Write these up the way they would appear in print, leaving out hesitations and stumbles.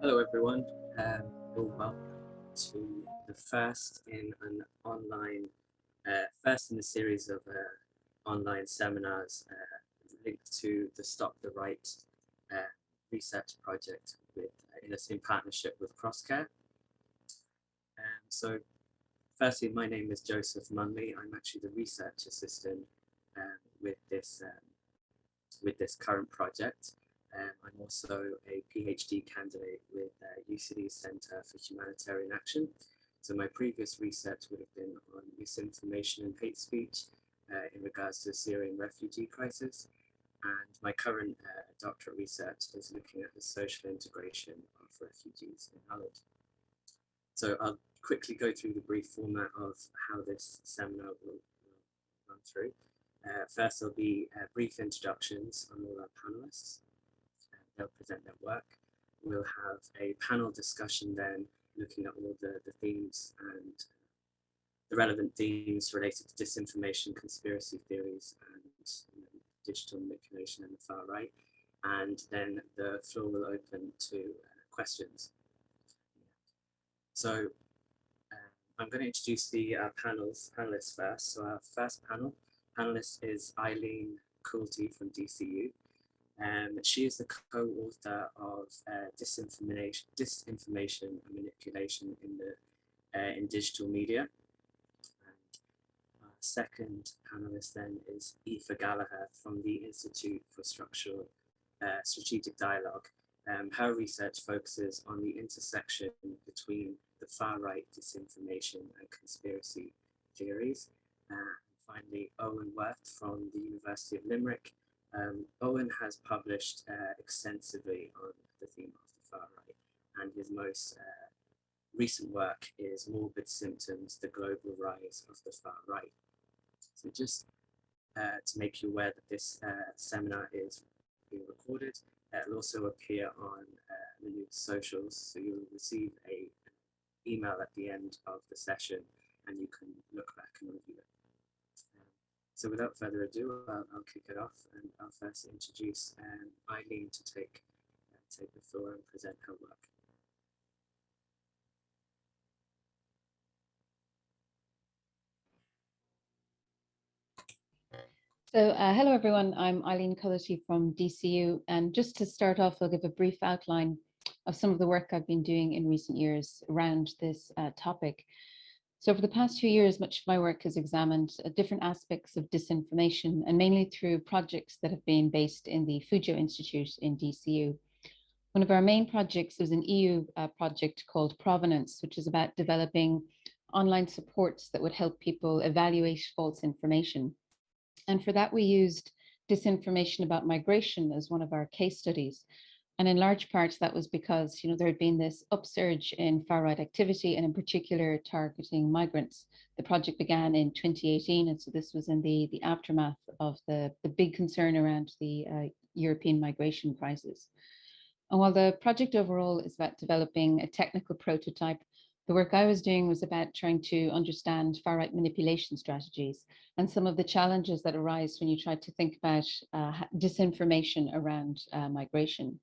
Hello everyone, you're welcome to the first in an online, first in a series of online seminars linked to the Stop the Right research project in partnership with Crosscare. So firstly, my name is Joseph Munley. I'm actually the research assistant with this current project. I'm also a PhD candidate with UCD's Centre for Humanitarian Action. So my previous research would have been on misinformation and hate speech in regards to the Syrian refugee crisis. And my current doctorate research is looking at the social integration of refugees in Ireland. So I'll quickly go through the brief format of how this seminar will run through. First, there'll be brief introductions on all our panelists. They'll present their work. We'll have a panel discussion then, looking at all the themes and the relevant themes related to disinformation, conspiracy theories, and digital manipulation and the far right. And then the floor will open to questions. So I'm going to introduce the panelists first. So our first panelist is Eileen Coulty from DCU. She is the co-author of disinformation and manipulation in digital media. And our second panelist then is Eva Gallagher from the Institute for Strategic Dialogue. Her research focuses on the intersection between the far-right disinformation and conspiracy theories. And finally, Owen Worth from the University of Limerick. Owen has published extensively on the theme of the far right, and his most recent work is Morbid Symptoms, the Global Rise of the Far Right. So just to make you aware that this seminar is being recorded, it'll also appear on Maynooth socials, so you'll receive an email at the end of the session and you can look back and review it. So without further ado, I'll kick it off, and I'll first introduce Eileen to take the floor and present her work. So hello everyone, I'm Eileen Coulty from DCU, and just to start off, I'll give a brief outline of some of the work I've been doing in recent years around this topic. So for the past few years, much of my work has examined different aspects of disinformation, and mainly through projects that have been based in the Fugio Institute in DCU. One of our main projects is an EU project called Provenance, which is about developing online supports that would help people evaluate false information. And for that, we used disinformation about migration as one of our case studies. And in large part, that was because there had been this upsurge in far-right activity, and in particular targeting migrants. The project began in 2018, and so this was in the aftermath of the big concern around the European migration crisis. And while the project overall is about developing a technical prototype, the work I was doing was about trying to understand far-right manipulation strategies and some of the challenges that arise when you try to think about disinformation around migration.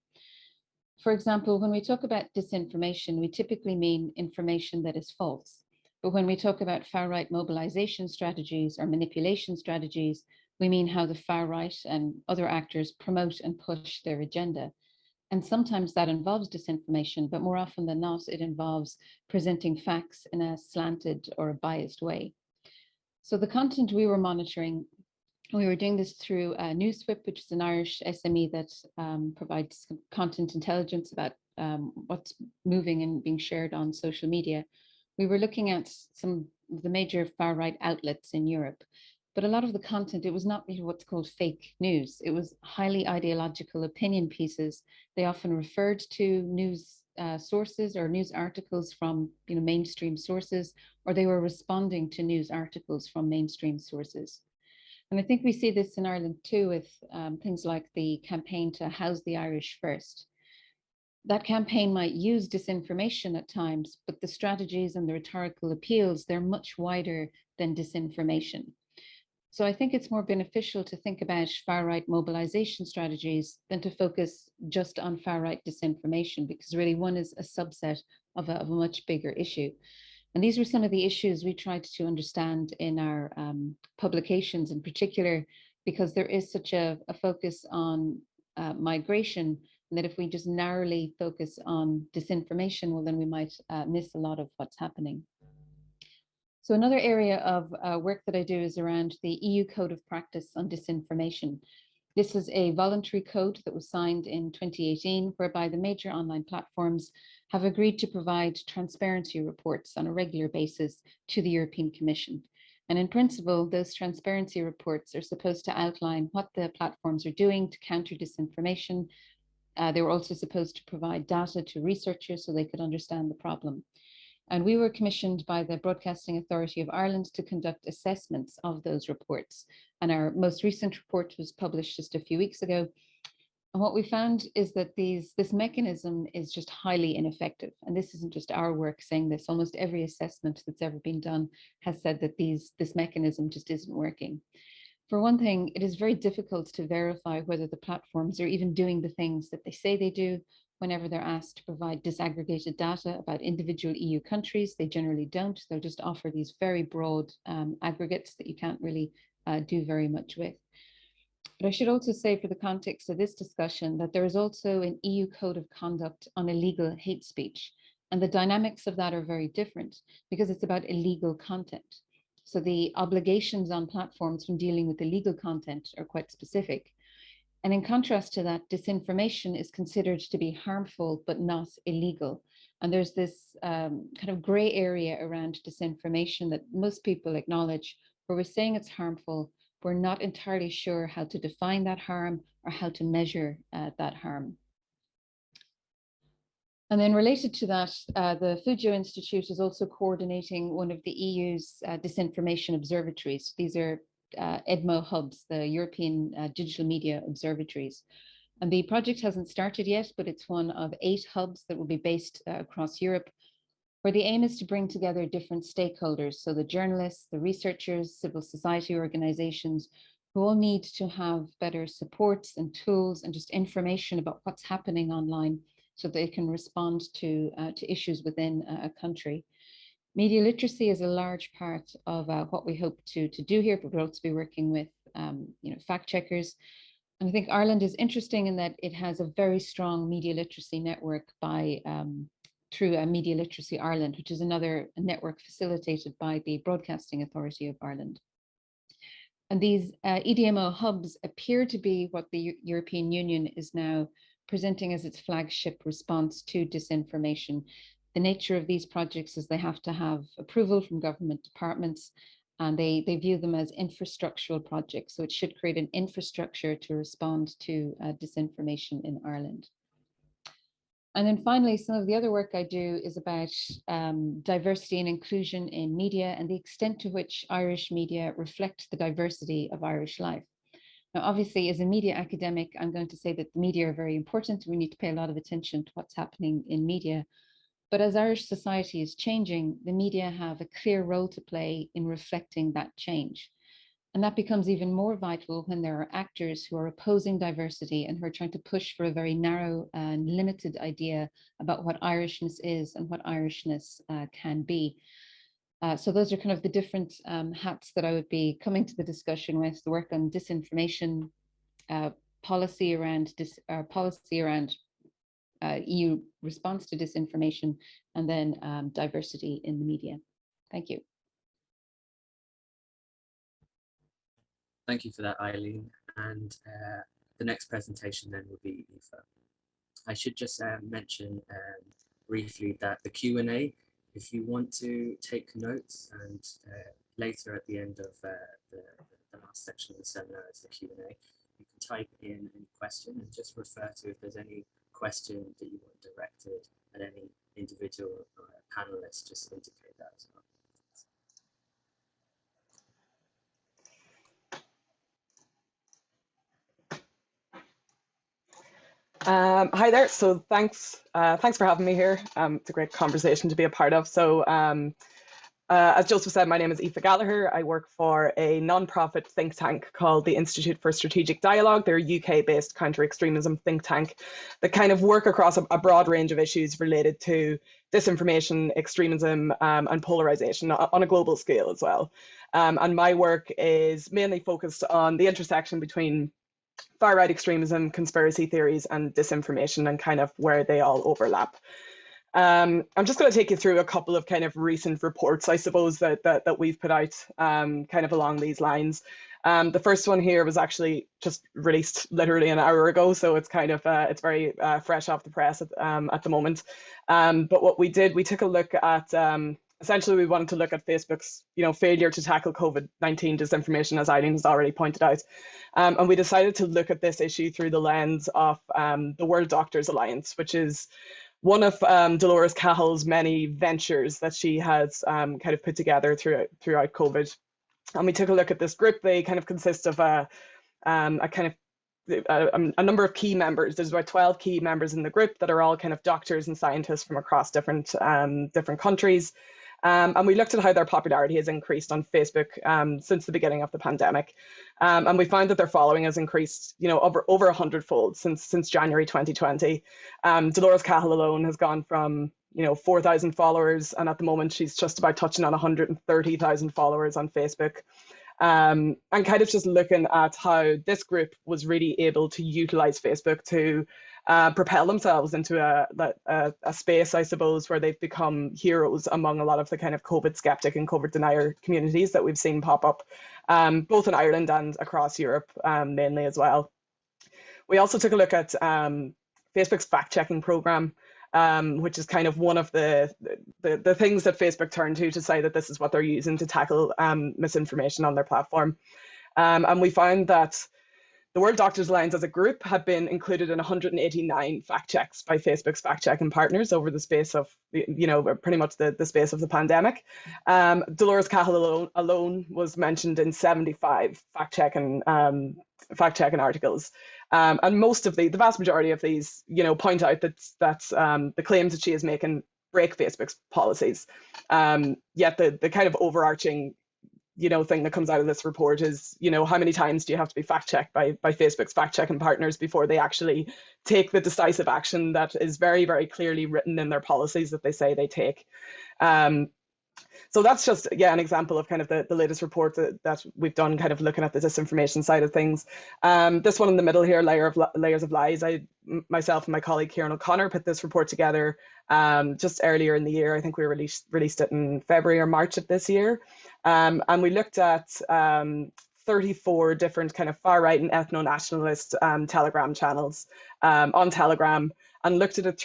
For example, when we talk about disinformation, we typically mean information that is false. But when we talk about far-right mobilization strategies or manipulation strategies, we mean how the far-right and other actors promote and push their agenda. And sometimes that involves disinformation, but more often than not, it involves presenting facts in a slanted or a biased way. So the content we were monitoring, we were doing this through NewsWhip, which is an Irish SME that provides content intelligence about what's moving and being shared on social media. We were looking at some of the major far-right outlets in Europe, but a lot of the content, it was not really what's called fake news. It was highly ideological opinion pieces. They often referred to news sources or news articles from mainstream sources, or they were responding to news articles from mainstream sources. And I think we see this in Ireland too with things like the campaign to house the Irish first. That campaign might use disinformation at times, but the strategies and the rhetorical appeals, they're much wider than disinformation. So I think it's more beneficial to think about far-right mobilization strategies than to focus just on far-right disinformation, because really one is a subset of a much bigger issue. And these were some of the issues we tried to understand in our publications in particular, because there is such a focus on migration, and that if we just narrowly focus on disinformation, well, then we might miss a lot of what's happening. So another area of work that I do is around the EU Code of Practice on Disinformation. This is a voluntary code that was signed in 2018, whereby the major online platforms have agreed to provide transparency reports on a regular basis to the European Commission. And in principle, those transparency reports are supposed to outline what the platforms are doing to counter disinformation. They were also supposed to provide data to researchers so they could understand the problem. And we were commissioned by the Broadcasting Authority of Ireland to conduct assessments of those reports. And our most recent report was published just a few weeks ago. And what we found is that this mechanism is just highly ineffective. And this isn't just our work saying this. Almost every assessment that's ever been done has said that this mechanism just isn't working. For one thing, it is very difficult to verify whether the platforms are even doing the things that they say they do. Whenever they're asked to provide disaggregated data about individual EU countries, they generally don't. They'll just offer these very broad aggregates that you can't really do very much with. But I should also say, for the context of this discussion, that there is also an EU Code of Conduct on illegal hate speech. And the dynamics of that are very different because it's about illegal content. So the obligations on platforms when dealing with illegal content are quite specific. And in contrast to that, disinformation is considered to be harmful, but not illegal. And there's this kind of gray area around disinformation that most people acknowledge, where we're saying it's harmful. We're not entirely sure how to define that harm or how to measure that harm. And then related to that, the Fujio Institute is also coordinating one of the EU's disinformation observatories. These are EDMO hubs, the European Digital Media Observatories. And the project hasn't started yet, but it's one of 8 hubs that will be based across Europe, where the aim is to bring together different stakeholders. So the journalists, the researchers, civil society organizations, who all need to have better supports and tools and just information about what's happening online so they can respond to issues within a country. Media literacy is a large part of what we hope to do here, but we'll also be working with fact checkers. And I think Ireland is interesting in that it has a very strong media literacy network through Media Literacy Ireland, which is another network facilitated by the Broadcasting Authority of Ireland. And these EDMO hubs appear to be what the European Union is now presenting as its flagship response to disinformation. The nature of these projects is they have to have approval from government departments, and they view them as infrastructural projects. So it should create an infrastructure to respond to disinformation in Ireland. And then finally, some of the other work I do is about diversity and inclusion in media and the extent to which Irish media reflect the diversity of Irish life. Now, obviously, as a media academic, I'm going to say that the media are very important. We need to pay a lot of attention to what's happening in media. But as Irish society is changing, the media have a clear role to play in reflecting that change. And that becomes even more vital when there are actors who are opposing diversity and who are trying to push for a very narrow and limited idea about what Irishness is and what Irishness can be. So those are kind of the different hats that I would be coming to the discussion with: the work on disinformation, policy around EU response to disinformation, and then diversity in the media. Thank you. Thank you for that, Eileen. And the next presentation then will be Eva. I should just mention briefly that the Q&A, if you want to take notes, and later at the end of the last section of the seminar is the Q&A, you can type in any question and just refer to if there's any question that you want directed at any individual panelist, just indicate that as well. Hi there. So thanks for having me here. It's a great conversation to be a part of. So As Joseph said, my name is Eva Gallagher. I work for a non-profit think tank called the Institute for Strategic Dialogue. They're a UK-based counter-extremism think tank that kind of work across a broad range of issues related to disinformation, extremism, and polarization on a global scale as well. And my work is mainly focused on the intersection between far-right extremism, conspiracy theories, and disinformation, and kind of where they all overlap. I'm just going to take you through a couple of kind of recent reports, I suppose, that we've put out kind of along these lines. The first one here was actually just released literally an hour ago, so it's kind of it's very fresh off the press at the moment. But what we did, we took a look at essentially we wanted to look at Facebook's failure to tackle COVID-19 disinformation, as Eileen has already pointed out, and we decided to look at this issue through the lens of the World Doctors Alliance, which is one of Dolores Cahill's many ventures that she has kind of put together throughout COVID. And we took a look at this group. They kind of consist of a number of key members. There's about 12 key members in the group that are all kind of doctors and scientists from across different countries. And we looked at how their popularity has increased on Facebook since the beginning of the pandemic. And we found that their following has increased, over 100-fold since January 2020. Dolores Cahill alone has gone from 4,000 followers, and at the moment she's just about touching on 130,000 followers on Facebook. And kind of just looking at how this group was really able to utilize Facebook to propel themselves into a space, I suppose, where they've become heroes among a lot of the kind of COVID skeptic and COVID denier communities that we've seen pop up, both in Ireland and across Europe, mainly as well. We also took a look at Facebook's fact-checking program, which is kind of one of the things that Facebook turned to say that this is what they're using to tackle misinformation on their platform. And we found that the World Doctors Alliance as a group have been included in 189 fact checks by Facebook's fact checking partners over the space of, pretty much the space of the pandemic. Dolores Cahill alone was mentioned in 75 fact checking articles. And most of the vast majority of these, point out that the claims that she is making break Facebook's policies. Yet the kind of overarching thing that comes out of this report is, how many times do you have to be fact-checked by Facebook's fact-checking partners before they actually take the decisive action that is very, very clearly written in their policies that they say they take. So that's just, an example of kind of the latest report that we've done, kind of looking at the disinformation side of things. This one in the middle here, Layers of Lies, myself and my colleague Kieran O'Connor put this report together just earlier in the year. I think we released it in February or March of this year. And we looked at 34 different kind of far-right and ethno-nationalist Telegram channels on Telegram, and looked at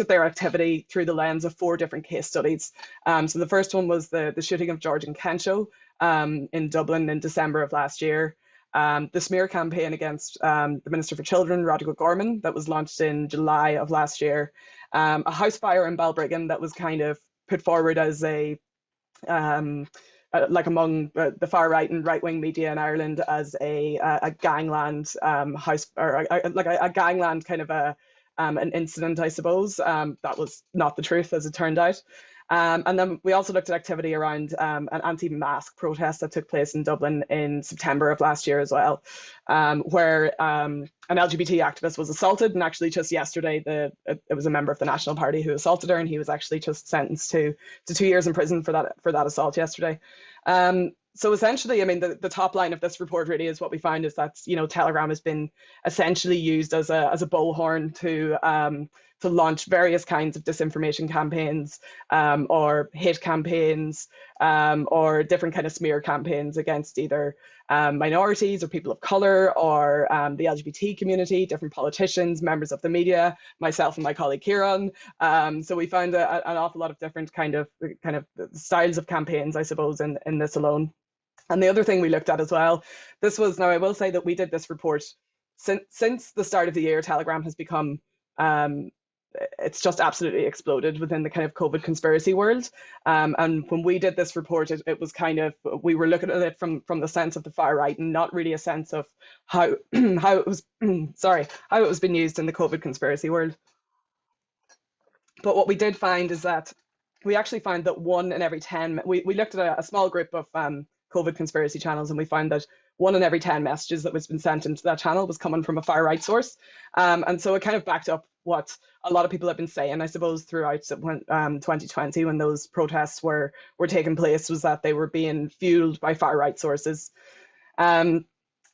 their activity through the lens of 4 different case studies. So the first one was the shooting of George and Kensho in Dublin in December of last year. The smear campaign against the Minister for Children, Roderick O'Gorman, that was launched in July of last year. A house fire in Balbriggan that was kind of put forward as like among the far right and right wing media in Ireland as a gangland house, or a gangland kind of an incident, I suppose. That was not the truth, as it turned out. And then we also looked at activity around an anti-mask protest that took place in Dublin in September of last year as well, where an LGBT activist was assaulted, and actually just yesterday it was a member of the National Party who assaulted her, and he was actually just sentenced to 2 years in prison for that assault yesterday. So essentially, I mean, the top line of this report really is what we find is that Telegram has been essentially used as a bullhorn to launch various kinds of disinformation campaigns, or hate campaigns, or different kind of smear campaigns against either minorities or people of color, or the LGBT community, different politicians, members of the media, myself and my colleague Kieran. So we found an awful lot of different kind of styles of campaigns, I suppose, in this alone. And the other thing we looked at as well, now I will say that we did this report since the start of the year. Telegram has become it's just absolutely exploded within the kind of COVID conspiracy world. And when we did this report, it was kind of, we were looking at it from the sense of the far right, and not really a sense of how it was how it was being used in the COVID conspiracy world. But what we did find is that we actually found that 1 in every 10, we looked at a small group of COVID conspiracy channels, and we found that 1 in every 10 messages that was been sent into that channel was coming from a far-right source. And so it kind of backed up what a lot of people have been saying, I suppose, throughout 2020, when those protests were taking place, was that they were being fueled by far-right sources. And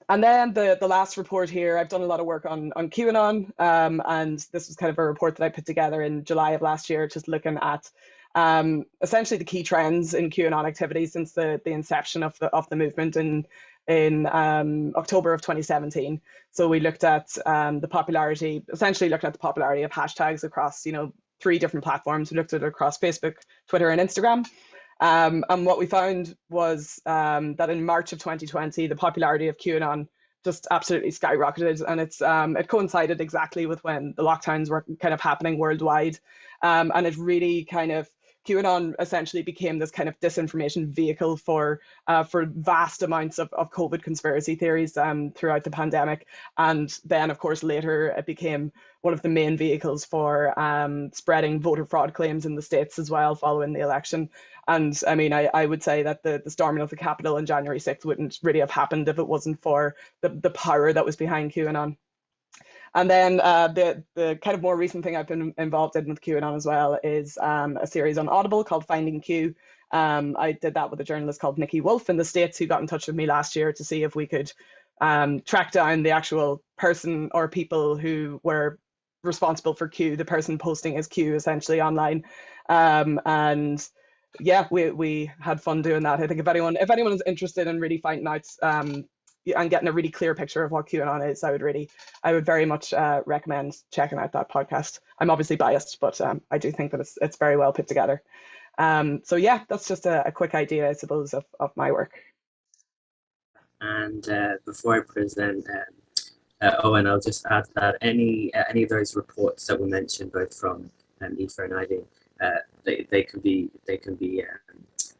then the last report here, I've done a lot of work on QAnon, and this was kind of a report that I put together in July of last year, just looking at essentially the key trends in QAnon activity since the inception of the movement in October of 2017. So we looked at the popularity, essentially looking at the popularity of hashtags across 3 different platforms. We looked at it across Facebook, Twitter, and Instagram. And what we found was that in March of 2020, the popularity of QAnon just absolutely skyrocketed, and it coincided exactly with when the lockdowns were kind of happening worldwide, and it really kind of, QAnon essentially became this kind of disinformation vehicle for vast amounts of COVID conspiracy theories throughout the pandemic. And then, of course, later it became one of the main vehicles for spreading voter fraud claims in the States as well following the election. And I mean, I would say that the storming of the Capitol on January 6th wouldn't really have happened if it wasn't for the power that was behind QAnon. And then the kind of more recent thing I've been involved in with QAnon as well is a series on Audible called Finding Q. I did that with a journalist called Nikki Wolf in the States, who got in touch with me last year to see if we could track down the actual person or people who were responsible for Q, the person posting as Q essentially online. And yeah, we had fun doing that. I think if anyone is interested in really finding out and getting a really clear picture of what QAnon is, I would very much recommend checking out that podcast. I'm obviously biased, but I do think that it's very well put together. So yeah, that's just a quick idea, I suppose, of my work. And before I present Owen, I'll just add that any of those reports that were mentioned, both from Eva and Eileen, they can be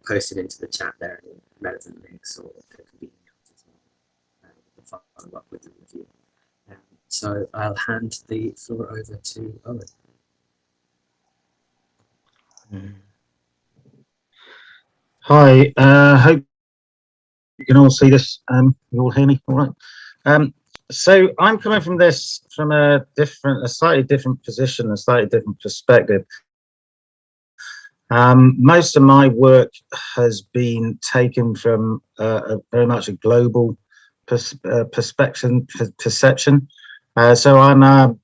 posted into the chat there, and relevant links, or they can be follow up with the review. So I'll hand the floor over to Owen. Hi, hope you can all see this. You all hear me all right? So I'm coming from this from a slightly different position, a slightly different perspective. Most of my work has been taken from very much a global perception. So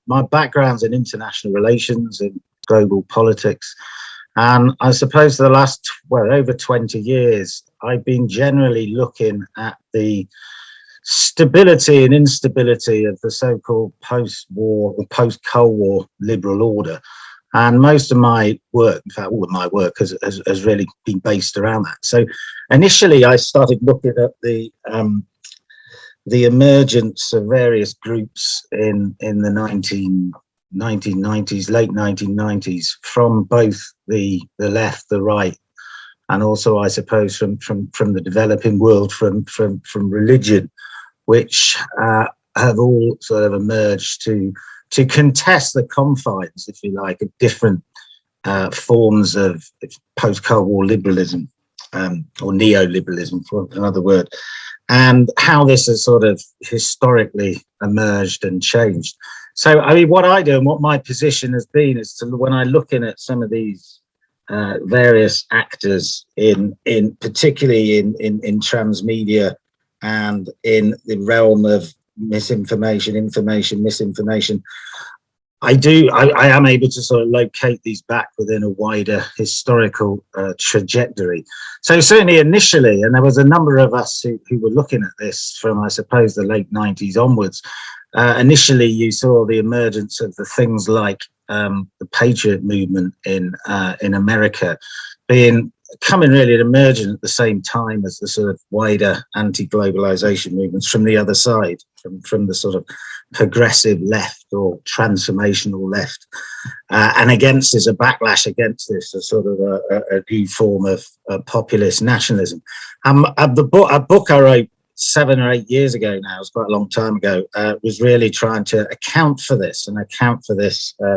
my background's in international relations and global politics, and I suppose for the last over 20 years I've been generally looking at the stability and instability of the so-called post-war or post-Cold War liberal order. And most of my work, in fact all of my work, has really been based around that. So initially I started looking at the emergence of various groups in the 1990s, late 1990s, from both the left, the right, and also I suppose from the developing world, from religion, which have all sort of emerged to contest the confines, if you like, of different forms of post-Cold War liberalism, or neoliberalism, for another word, and how this has sort of historically emerged and changed. So, I mean, what I do and what my position has been is to, when I look in at some of these various actors particularly in transmedia and in the realm of misinformation, misinformation, I am able to sort of locate these back within a wider historical trajectory. So certainly initially, and there was a number of us who were looking at this from, I suppose, the late 90s onwards. Initially, you saw the emergence of the things like the Patriot movement in America coming really and emerging at the same time as the sort of wider anti-globalization movements from the other side, from the sort of progressive left or transformational left, and against there's a backlash against this, a sort of a new form of populist nationalism. A book I wrote 7 or 8 years ago now, it was quite a long time ago, was really trying to account for this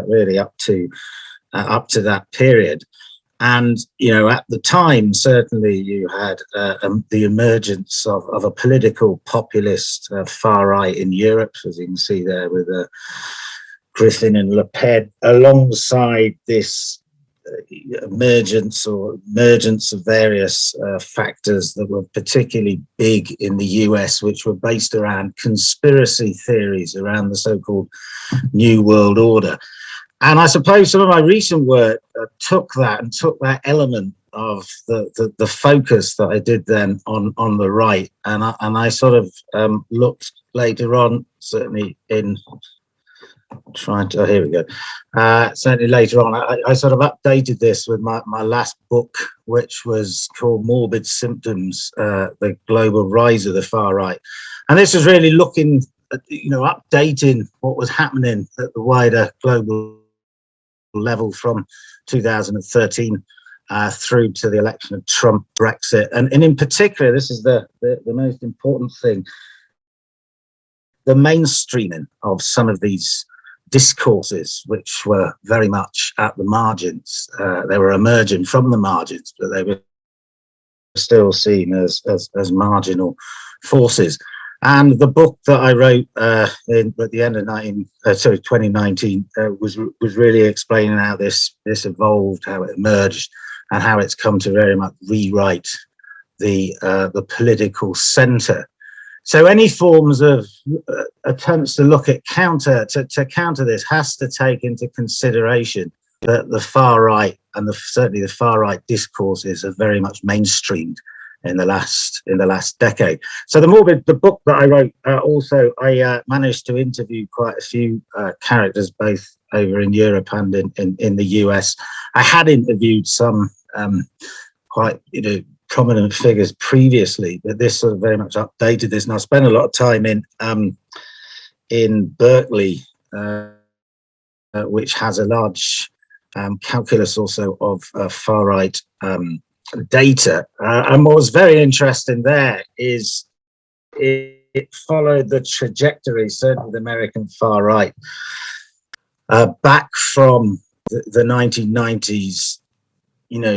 really up to that period. And, at the time, certainly you had the emergence of a political populist far right in Europe, as you can see there with Griffin and Le Pen, alongside this emergence of various factors that were particularly big in the US, which were based around conspiracy theories around the so-called New World Order. And I suppose some of my recent work took that element of the focus that I did then on the right, and I sort of looked later on, certainly in here we go. Certainly later on, I sort of updated this with my last book, which was called Morbid Symptoms, the Global Rise of the Far Right. And this was really looking at, updating what was happening at the wider global level from 2013 through to the election of Trump, Brexit. And in particular, this is the most important thing, the mainstreaming of some of these discourses, which were very much at the margins. They were emerging from the margins, but they were still seen as marginal forces. And the book that I wrote at the end of 2019 was really explaining how this evolved, how it emerged, and how it's come to very much rewrite the political centre. So any forms of attempts to look at counter this has to take into consideration that the far right and certainly the far right discourses are very much mainstreamed in the last decade. So the book that I wrote, also I managed to interview quite a few characters both over in Europe and in the US. I had interviewed some quite prominent figures previously, but this sort of very much updated this. And I spent a lot of time in Berkeley, which has a large calculus also of far right data. And what was very interesting there is it followed the trajectory, certainly the American far right, back from the 1990s,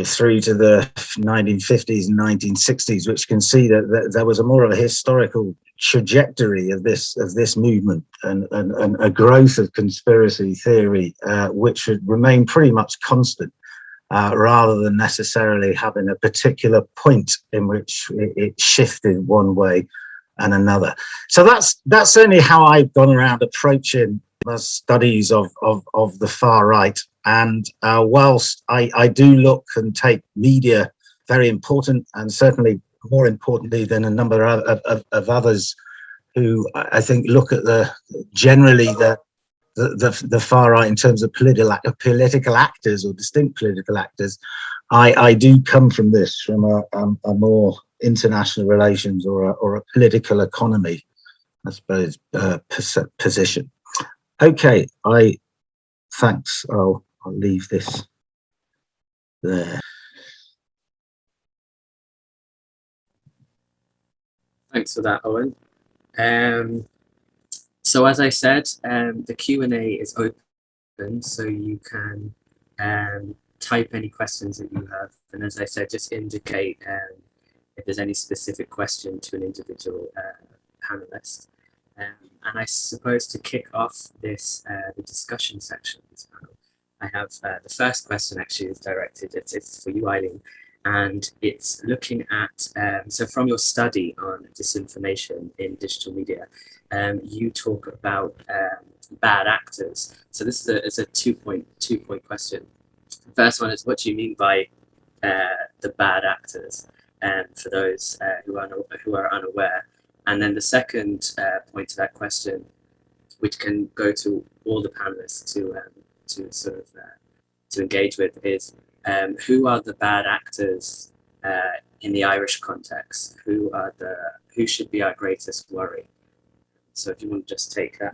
through to the 1950s and 1960s, which can see that there was a more of a historical trajectory of this movement and a growth of conspiracy theory, which would remain pretty much constant, rather than necessarily having a particular point in which it shifted one way and another. So that's certainly how I've gone around approaching the studies of the far right. And whilst I do look and take media very important, and certainly more importantly than a number of others who I think look at the far right in terms of political actors or distinct political actors, I do come from this from a more international relations or a political economy, I suppose, position. Okay, thanks. I'll leave this there. Thanks for that, Owen. So as I said, the Q&A is open, so you can type any questions that you have. And as I said, just indicate if there's any specific question to an individual panelist. And I suppose to kick off this the discussion section of this panel, I have the first question actually is directed, it's for you, Eileen, and it's looking at, so from your study on disinformation in digital media, you talk about bad actors. So this is a two-point question. The first one is, what do you mean by the bad actors, for those who are unaware? And then the second point to that question, which can go to all the panelists to sort of to engage with, is who are the bad actors in the Irish context? Who should be our greatest worry? So if you want to just take that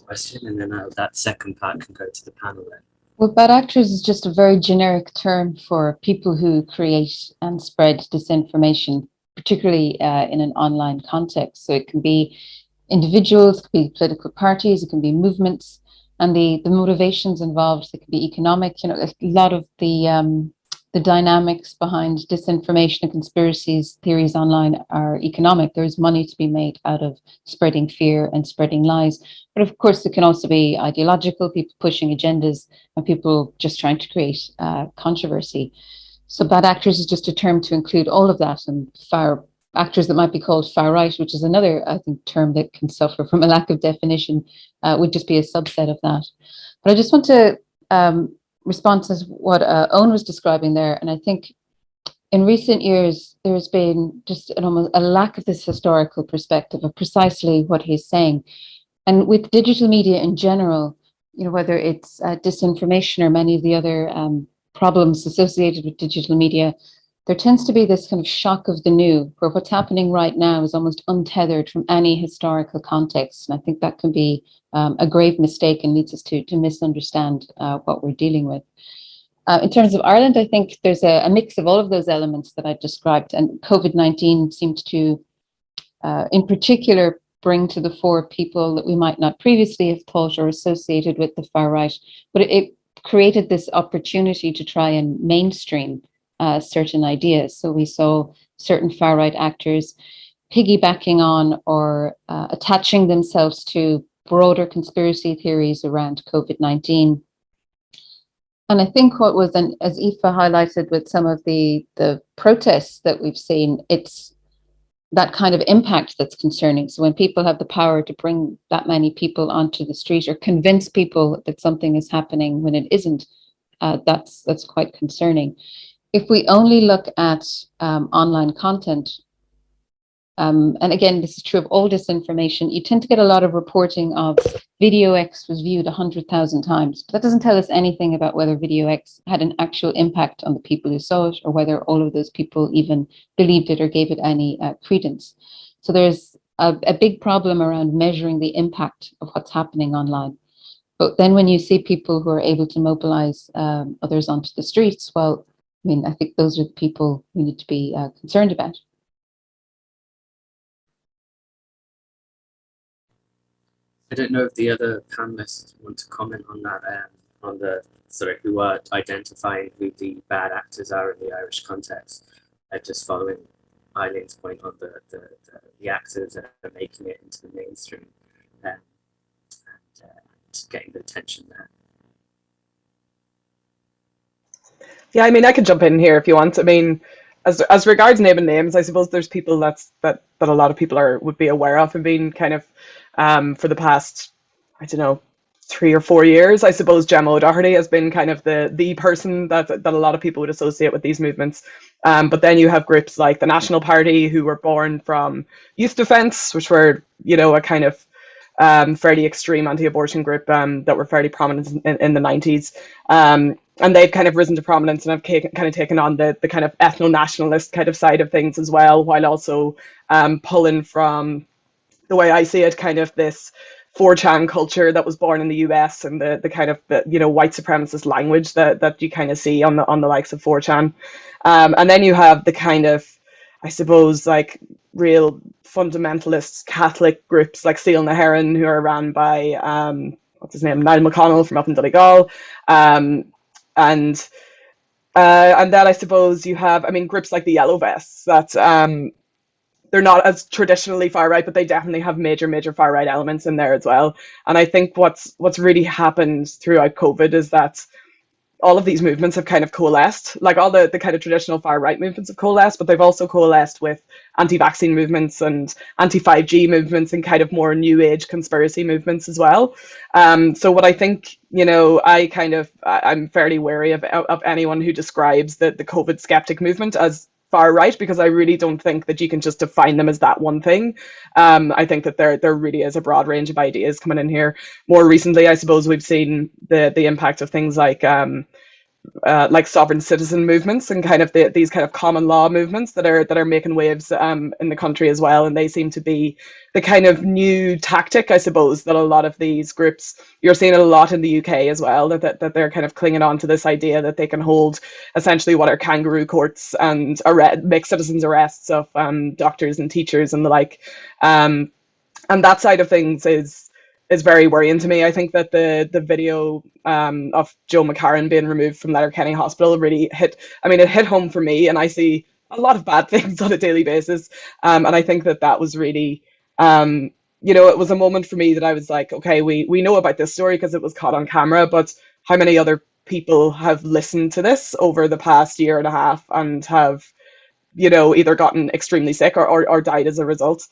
question, and then that second part can go to the panel then. Well, bad actors is just a very generic term for people who create and spread disinformation, particularly in an online context. So it can be individuals, it can be political parties, it can be movements, and the motivations involved. It can be economic. A lot of the the dynamics behind disinformation and conspiracies theories online are economic. There's money to be made out of spreading fear and spreading lies. But of course, it can also be ideological, people pushing agendas and people just trying to create controversy. So bad actors is just a term to include all of that, and actors that might be called far right, which is another, I think, term that can suffer from a lack of definition, would just be a subset of that. But I just want to respond to what Owen was describing there. And I think in recent years, there's been just almost a lack of this historical perspective of precisely what he's saying. And with digital media in general, whether it's disinformation or many of the other problems associated with digital media, there tends to be this kind of shock of the new, where what's happening right now is almost untethered from any historical context. And I think that can be a grave mistake and leads us to misunderstand what we're dealing with. In terms of Ireland, I think there's a mix of all of those elements that I described, and COVID-19 seemed to, in particular, bring to the fore people that we might not previously have thought or associated with the far right, but it created this opportunity to try and mainstream certain ideas. So we saw certain far-right actors piggybacking on or attaching themselves to broader conspiracy theories around COVID-19. And I think what was, and as Eva highlighted with some of the protests that we've seen, it's that kind of impact that's concerning. So when people have the power to bring that many people onto the street or convince people that something is happening when it isn't, that's quite concerning. If we only look at online content, and again, this is true of all disinformation, you tend to get a lot of reporting of video X was viewed 100,000 times. But that doesn't tell us anything about whether video X had an actual impact on the people who saw it, or whether all of those people even believed it or gave it any credence. So there's a big problem around measuring the impact of what's happening online. But then when you see people who are able to mobilize others onto the streets, well, I mean, I think those are the people we need to be concerned about. I don't know if the other panelists want to comment on that, on the who are identifying who the bad actors are in the Irish context. Just following Eileen's point on the actors that are making it into the mainstream and getting the attention there. Yeah, I mean, I could jump in here if you want. I mean, as regards naming names, I suppose there's people that a lot of people would be aware of and being kind of for the past, I don't know, 3 or 4 years. I suppose Gemma O'Doherty has been kind of the person that a lot of people would associate with these movements. But then you have groups like the National Party, who were born from Youth Defence, which were, a kind of fairly extreme anti-abortion group that were fairly prominent in the 90s. And they've kind of risen to prominence and have kind of taken on the kind of ethno-nationalist kind of side of things as well, while also pulling from, the way I see it, kind of this 4chan culture that was born in the US and the kind of white supremacist language that you kind of see on the likes of 4chan. And then you have the kind of, I suppose, like real fundamentalist Catholic groups like Seal na Heron, who are ran by what's his name, Niall McConnell from up in Donegal. And then I suppose you have, I mean, groups like the Yellow Vests that they're not as traditionally far right, but they definitely have major far right elements in there as well. And I think what's really happened throughout COVID is that all of these movements have kind of coalesced, like all the kind of traditional far right movements have coalesced, but they've also coalesced with anti-vaccine movements and anti-5G movements and kind of more new age conspiracy movements as well. So what I think, I'm fairly wary of anyone who describes the COVID skeptic movement as far right, because I really don't think that you can just define them as that one thing. I think that there really is a broad range of ideas coming in here. More recently, I suppose we've seen the impact of things like sovereign citizen movements and kind of these kind of common law movements that are making waves in the country as well. And they seem to be the kind of new tactic, I suppose, that a lot of these groups, you're seeing it a lot in the UK as well, that they're kind of clinging on to this idea that they can hold essentially what are kangaroo courts and make citizens arrests of doctors and teachers and the like. And that side of things is is very worrying to me. I think that the video of Joe McCarran being removed from Letterkenny Hospital really hit. I mean, it hit home for me, and I see a lot of bad things on a daily basis. And I think that that was really, you know, it was a moment for me that I was like, okay, we know about this story because it was caught on camera, but how many other people have listened to this over the past year and a half and have, you know, either gotten extremely sick or died as a result.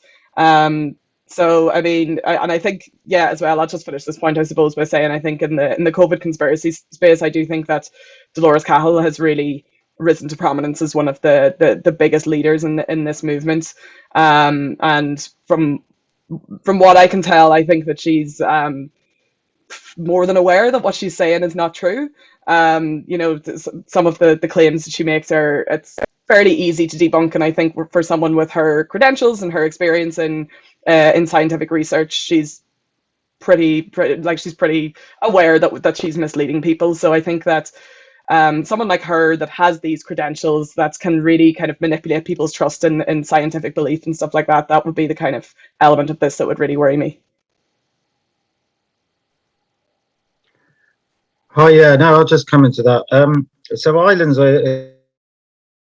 So I mean, and I think, yeah, as well, I'll just finish this point, I suppose, by saying I think in the COVID conspiracy space, I do think that Dolores Cahill has really risen to prominence as one of the biggest leaders in this movement. And from what I can tell, I think that she's more than aware that what she's saying is not true. You know, some of the claims that she makes it's fairly easy to debunk, and I think for someone with her credentials and her experience in scientific research, she's pretty aware that she's misleading people. So I think that someone like her that has these credentials that can really kind of manipulate people's trust in scientific belief and stuff like that, that would be the kind of element of this that would really worry me. Oh yeah, no, I'll just come into that. So Ireland's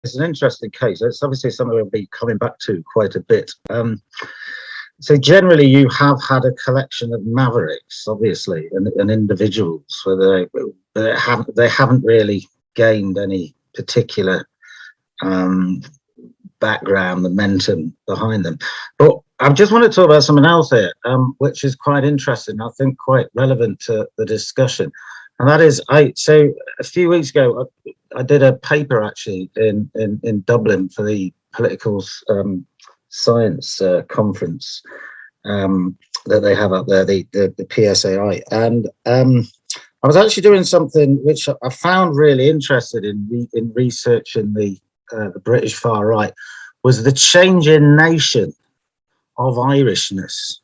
it's an interesting case. It's obviously something we'll be coming back to quite a bit. So generally, you have had a collection of mavericks, obviously, and individuals, where they haven't really gained any particular background, momentum behind them. But I just want to talk about something else here, which is quite interesting, I think quite relevant to the discussion. And that is, so a few weeks ago, I did a paper actually in Dublin for the political science conference that they have up there, the PSAI. And I was actually doing something which I found really interested in researching the British far right, was the change in nation of Irishness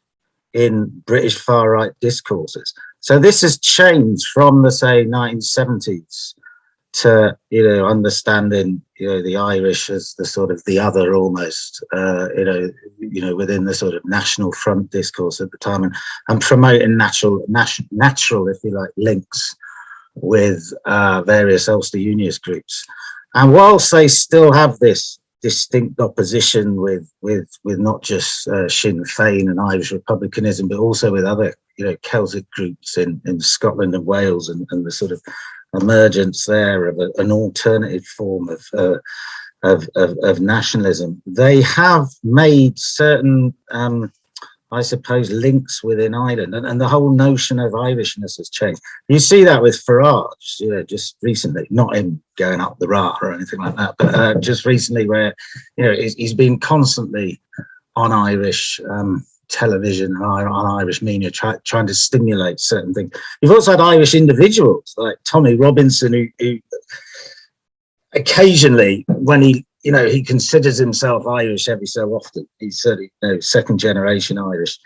in British far right discourses. So this has changed from the, say, 1970s to, you know, understanding, you know, the Irish as the sort of the other almost, you know, within the sort of National Front discourse at the time, and promoting natural, if you like, links with various Ulster Unionist groups. And whilst they still have this distinct opposition with not just Sinn Féin and Irish republicanism, but also with other, you know, Celtic groups in Scotland and Wales, and the sort of emergence there of an alternative form of nationalism. They have made certain, I suppose, links within Ireland, and the whole notion of Irishness has changed. You see that with Farage, you know, just recently, not him going up the Ra or anything like that, but just recently, where, you know, he's been constantly on Irish television and on Irish media trying to stimulate certain things. You've also had Irish individuals like Tommy Robinson, who occasionally, when he considers himself Irish every so often, he's certainly, you know, second generation Irish.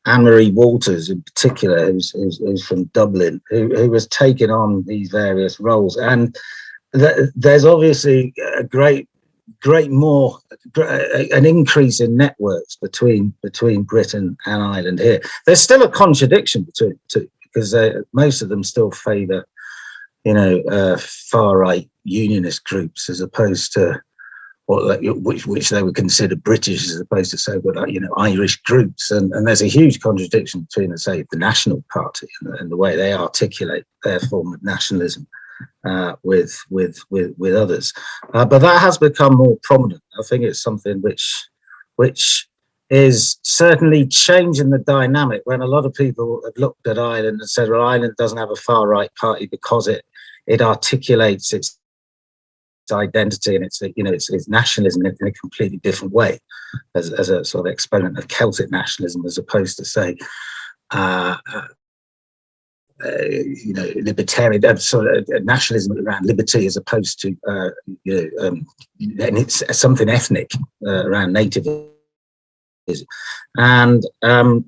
Anne-Marie Walters in particular, who's from Dublin, who has taken on these various roles. And there's obviously an increase in networks between Britain and Ireland here. There's still a contradiction between the two, because most of them still favour, you know, far-right unionist groups as opposed to which they would consider British, as opposed to, say, you know, Irish groups. And there's a huge contradiction between, say, the National Party and the way they articulate their form of nationalism with others, but that has become more prominent. I think it's something which is certainly changing the dynamic, when a lot of people have looked at Ireland and said, well, Ireland doesn't have a far right party because it articulates its identity and its, you know, its nationalism in a completely different way, as a sort of exponent of Celtic nationalism, as opposed to, say, you know, libertarian sort of nationalism around liberty, as opposed to you know, and it's something ethnic around nativism. And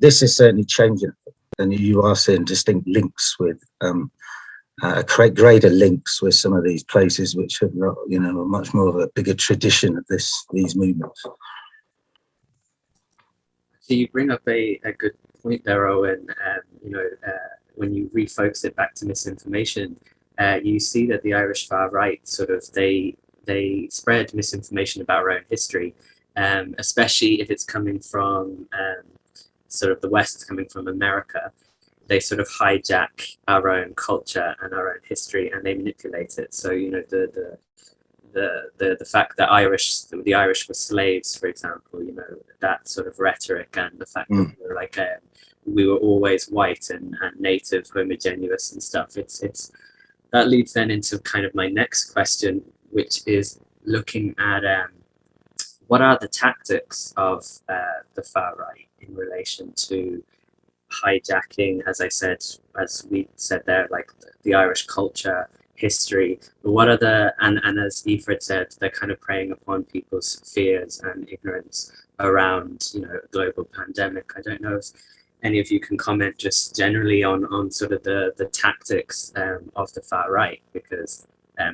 this is certainly changing, and you are seeing distinct links with greater links with some of these places which have, you know, much more of a bigger tradition of these movements. So you bring up a good point there, Owen. When you refocus it back to misinformation, you see that the Irish far right sort of they spread misinformation about our own history, especially if it's coming from sort of the West, it's coming from America. They sort of hijack our own culture and our own history, and they manipulate it. So the fact that the Irish were slaves, for example, that sort of rhetoric, and the fact that we were always white and native, homogeneous and stuff. It's that leads then into kind of my next question, which is looking at what are the tactics of the far right in relation to hijacking, as we said there, like the Irish culture, history. But what are and as Eva said, they're kind of preying upon people's fears and ignorance around, a global pandemic. I don't know if any of you can comment just generally on sort of the tactics of the far right, because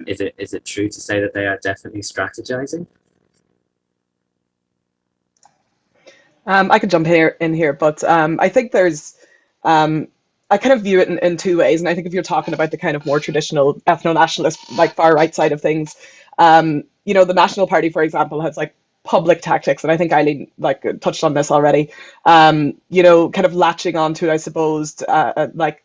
is it true to say that they are definitely strategizing? I could jump in here, but I think there's, I kind of view it in two ways. And I think if you're talking about the kind of more traditional ethno-nationalist, like far right side of things, the National Party, for example, has like public tactics. And I think Eileen touched on this already, kind of latching onto, I suppose, like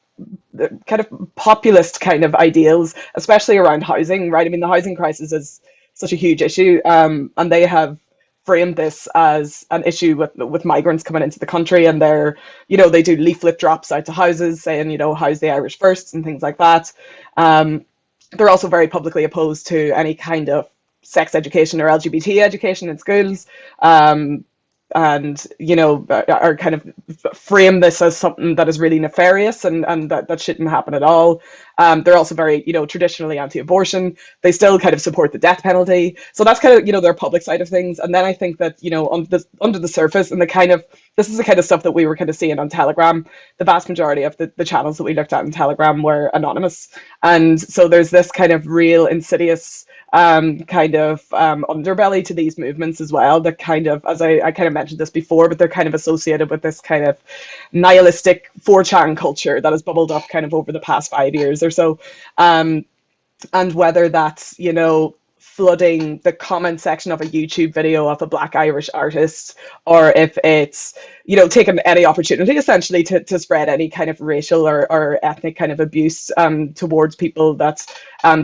the kind of populist kind of ideals, especially around housing, right? I mean, the housing crisis is such a huge issue, and they have framed this as an issue with migrants coming into the country, and they do leaflet drops out to houses saying, house the Irish first and things like that. They're also very publicly opposed to any kind of sex education or LGBT education in schools. And are kind of frame this as something that is really nefarious and that shouldn't happen at all. They're also very, traditionally anti-abortion. They still kind of support the death penalty. So that's kind of, their public side of things. And then I think that, under the surface, and this is the kind of stuff that we were kind of seeing on Telegram. The vast majority of the channels that we looked at in Telegram were anonymous. And so there's this kind of real insidious kind of underbelly to these movements as well, that kind of, as I kind of mentioned this before, but they're kind of associated with this kind of nihilistic 4chan culture that has bubbled up kind of over the past 5 years or so. And whether that's, flooding the comment section of a YouTube video of a Black Irish artist, or if it's, taking any opportunity essentially to spread any kind of racial or ethnic kind of abuse towards people that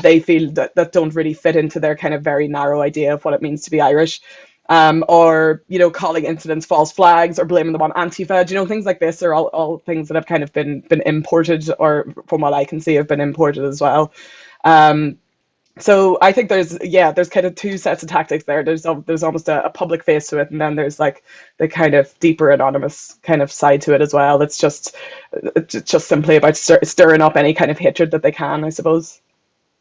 they feel that don't really fit into their kind of very narrow idea of what it means to be Irish. Or, calling incidents false flags or blaming them on Antifa, things like this are all things that have kind of been imported, or from what I can see have been imported as well. So I think there's kind of two sets of tactics there. There's almost a public face to it, and then there's like the kind of deeper anonymous kind of side to it as well. It's just simply about stirring up any kind of hatred that they can, I suppose,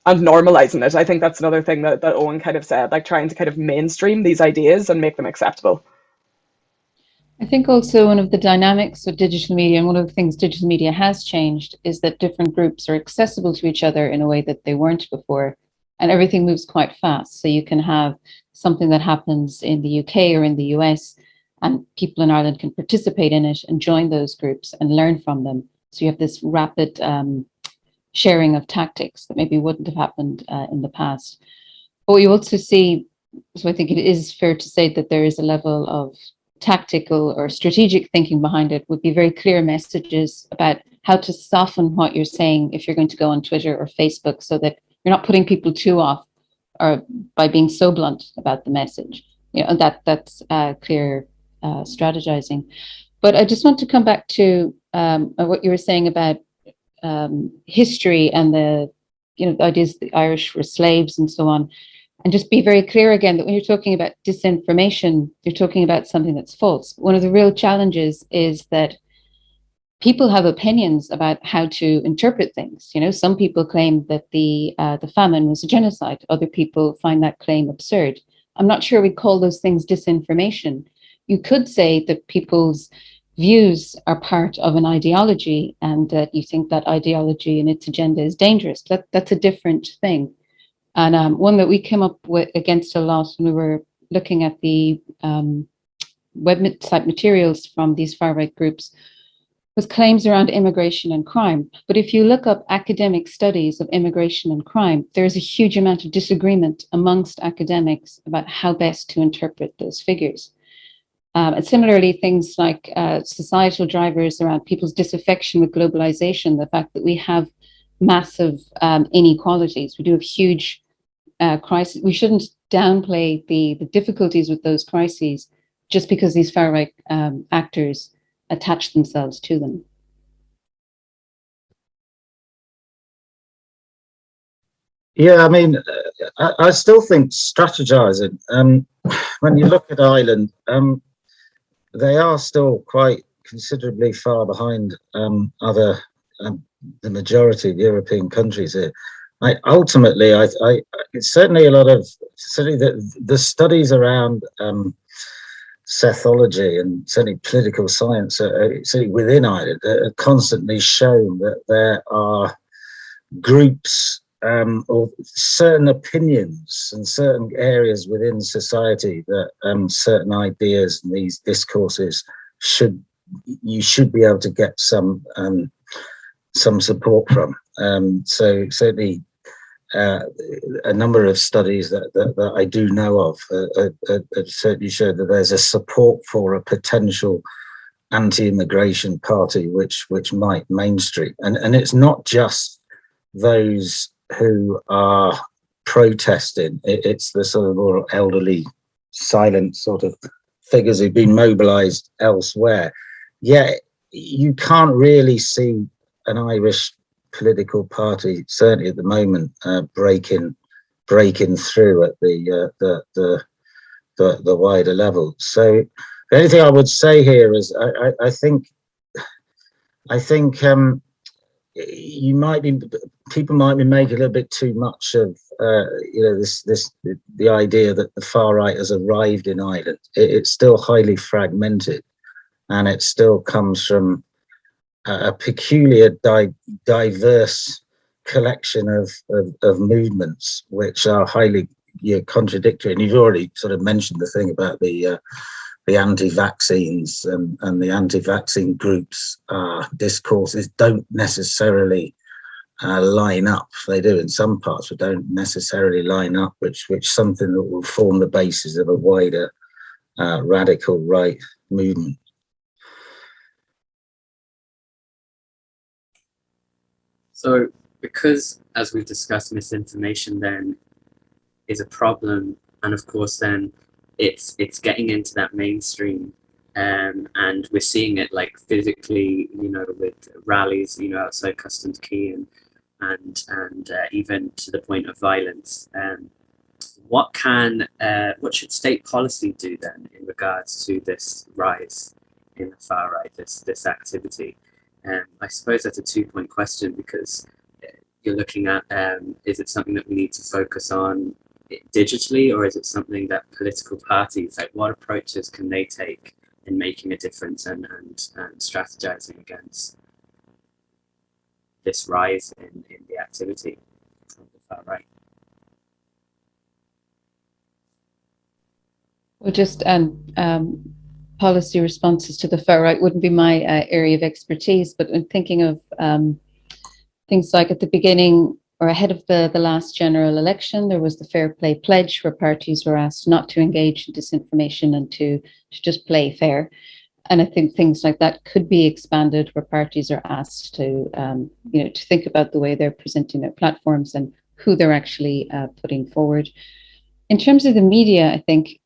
and normalizing it. I think that's another thing that Owen kind of said, like trying to kind of mainstream these ideas and make them acceptable. I think also one of the dynamics of digital media, and one of the things digital media has changed, is that different groups are accessible to each other in a way that they weren't before. And everything moves quite fast. So you can have something that happens in the UK or in the US, and people in Ireland can participate in it and join those groups and learn from them. So you have this rapid sharing of tactics that maybe wouldn't have happened in the past. But you also see, so I think it is fair to say that there is a level of tactical or strategic thinking behind it. Would be very clear messages about how to soften what you're saying if you're going to go on Twitter or Facebook, so that you're not putting people too off, or by being so blunt about the message. And that's clear strategizing. But I just want to come back to what you were saying about history and the ideas the Irish were slaves and so on, and just be very clear again that when you're talking about disinformation, you're talking about something that's false. One of the real challenges is that people have opinions about how to interpret things. Some people claim that the famine was a genocide. Other people find that claim absurd. I'm not sure we'd call those things disinformation. You could say that people's views are part of an ideology, and that you think that ideology and its agenda is dangerous. That's a different thing. And one that we came up with against a lot when we were looking at the website materials from these far-right groups was claims around immigration and crime. But if you look up academic studies of immigration and crime, there's a huge amount of disagreement amongst academics about how best to interpret those figures. And similarly, things like societal drivers around people's disaffection with globalization, the fact that we have massive inequalities, we do have huge crises. We shouldn't downplay the difficulties with those crises just because these far-right actors attach themselves to them. Yeah, I mean, I still think strategizing. When you look at Ireland, they are still quite considerably far behind other, the majority of European countries here. Ultimately, it's certainly a lot of, certainly the studies around Sethology and certainly political science, certainly within Ireland, are constantly shown that there are groups or certain opinions and certain areas within society that certain ideas and these discourses you should be able to get some support from. So certainly a number of studies that I do know of certainly show that there's a support for a potential anti-immigration party which might mainstream, and it's not just those who are protesting, it's the sort of more elderly, silent sort of figures who've been mobilized elsewhere. Yeah, you can't really see an Irish political party, certainly at the moment, breaking through at the wider level. So the only thing I would say here is I think people might be making a little bit too much of the idea that the far right has arrived in Ireland. It's still highly fragmented, and it still comes from a peculiar diverse collection of movements which are highly contradictory. And you've already sort of mentioned the thing about the anti-vaccines and the anti-vaccine groups discourses don't necessarily line up. They do in some parts, but don't necessarily line up, which something that will form the basis of a wider radical right movement. So because, as we've discussed, misinformation then is a problem, and of course then it's getting into that mainstream, and we're seeing it like physically, with rallies, outside Customs Quay and even to the point of violence. What should state policy do then in regards to this rise in the far right, this activity? I suppose that's a two-point question, because you're looking at, is it something that we need to focus on digitally, or is it something that political parties, like what approaches can they take in making a difference and strategizing against this rise in the activity of the far right? Well, just policy responses to the far right wouldn't be my area of expertise, but in thinking of things like at the beginning or ahead of the last general election, there was the Fair Play Pledge, where parties were asked not to engage in disinformation and to just play fair. And I think things like that could be expanded, where parties are asked to, to think about the way they're presenting their platforms and who they're actually putting forward. In terms of the media, I think,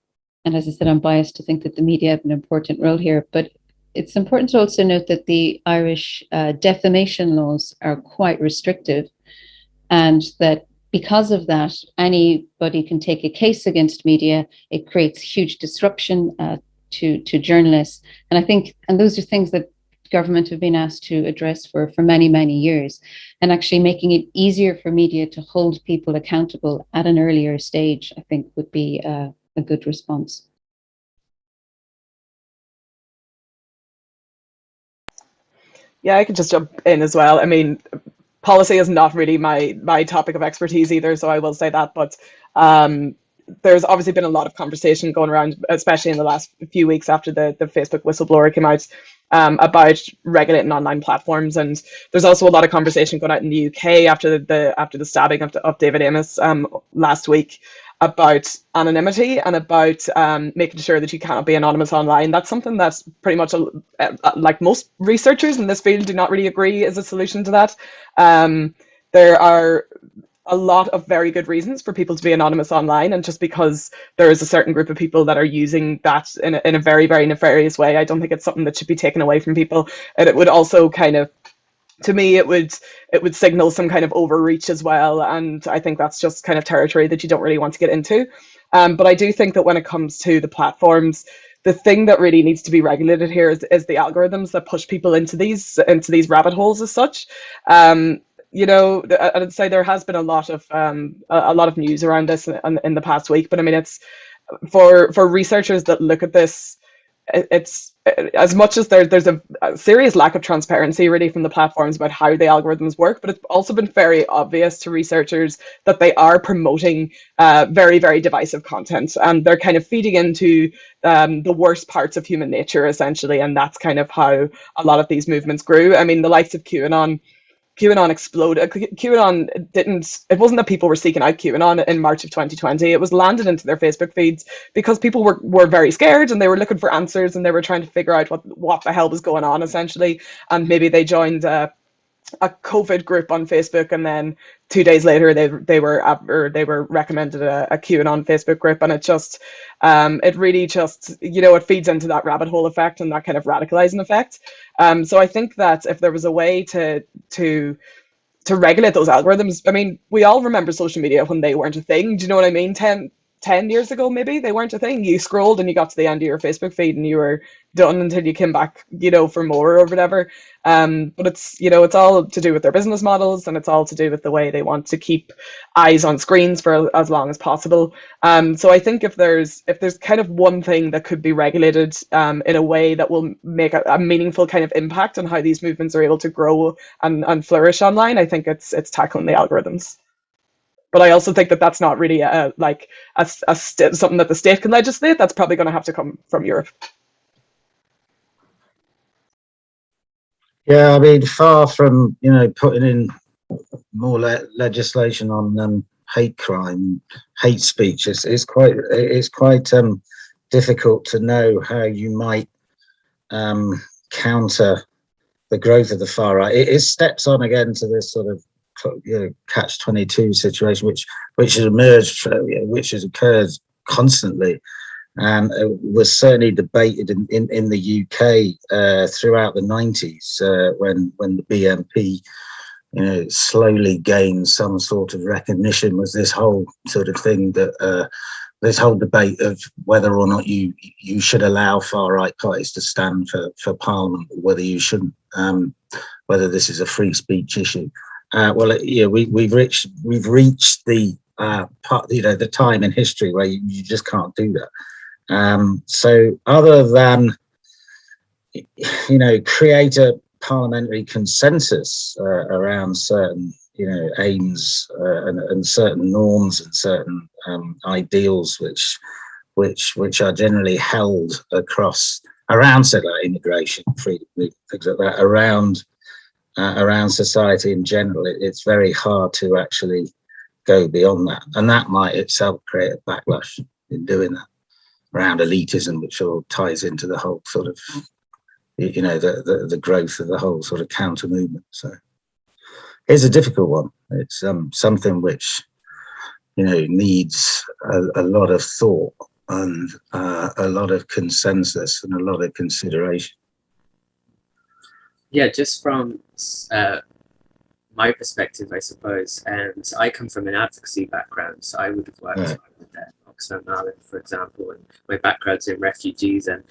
and as I said, I'm biased to think that the media have an important role here, but it's important to also note that the Irish defamation laws are quite restrictive, and that because of that, anybody can take a case against media. It creates huge disruption to journalists. And I think, and those are things that government have been asked to address for many, many years, and actually making it easier for media to hold people accountable at an earlier stage, I think would be a good response. Yeah, I could just jump in as well. I mean, policy is not really my topic of expertise either, so I will say that. But there's obviously been a lot of conversation going around, especially in the last few weeks after the Facebook whistleblower came out, about regulating online platforms. And there's also a lot of conversation going out in the UK after the stabbing of David Amos last week, about anonymity and about making sure that you cannot be anonymous online. That's something that's pretty much like most researchers in this field do not really agree is a solution to that. There are a lot of very good reasons for people to be anonymous online, and just because there is a certain group of people that are using that in a very, very nefarious way, I don't think it's something that should be taken away from people. And it would also kind of, to me, it would signal some kind of overreach as well, and I think that's just kind of territory that you don't really want to get into. But I do think that when it comes to the platforms, the thing that really needs to be regulated here is the algorithms that push people into these rabbit holes as such. You know, I'd say there has been a lot of news around this in the past week, but I mean, it's for researchers that look at this, it's as much as there's a serious lack of transparency really from the platforms about how the algorithms work, but it's also been very obvious to researchers that they are promoting very, very divisive content, and they're kind of feeding into the worst parts of human nature essentially, and that's kind of how a lot of these movements grew. I mean, the likes of QAnon exploded. QAnon didn't, it wasn't that people were seeking out QAnon in March of 2020. It was landed into their Facebook feeds because people were very scared, and they were looking for answers, and they were trying to figure out what the hell was going on essentially. And maybe they joined a COVID group on Facebook, and then 2 days later they were recommended a QAnon Facebook group, and it really just, you know, it feeds into that rabbit hole effect and that kind of radicalizing effect. So I think that if there was a way to regulate those algorithms, I mean, we all remember social media when they weren't a thing. Do you know what I mean? 10 years ago, maybe they weren't a thing. You scrolled and you got to the end of your Facebook feed and you were done until you came back, you know, for more or whatever. But it's, you know, it's all to do with their business models, and it's all to do with the way they want to keep eyes on screens for as long as possible. So I think if there's kind of one thing that could be regulated in a way that will make a meaningful kind of impact on how these movements are able to grow and flourish online, I think it's tackling the algorithms. But I also think that that's not really something that the state can legislate. That's probably going to have to come from Europe. Yeah, I mean, far from, you know, putting in more legislation on hate crime, hate speech, it's quite difficult to know how you might counter the growth of the far right. It steps on again to this sort of, you know, catch-22 situation, which has emerged, which has occurred constantly, and was certainly debated in the UK throughout the 90s when the BNP, you know, slowly gained some sort of recognition. Was this whole sort of thing that this whole debate of whether or not you should allow far-right parties to stand for Parliament, or whether you shouldn't, whether this is a free speech issue. Well, yeah, we've reached the part, you know, the time in history where you just can't do that. So other than, you know, create a parliamentary consensus around certain, you know, aims and certain norms and certain ideals which are generally held around, say, like immigration, freedom, things like that, around society in general, it's very hard to actually go beyond that, and that might itself create a backlash in doing that around elitism, which all ties into the whole sort of, you know, the growth of the whole sort of counter movement. So it's a difficult one. It's something which, you know, needs a lot of thought and a lot of consensus and a lot of consideration. Yeah, just from my perspective, I suppose, and I come from an advocacy background, so I would have worked with Oxfam and Ireland, for example, and my background's in refugees, and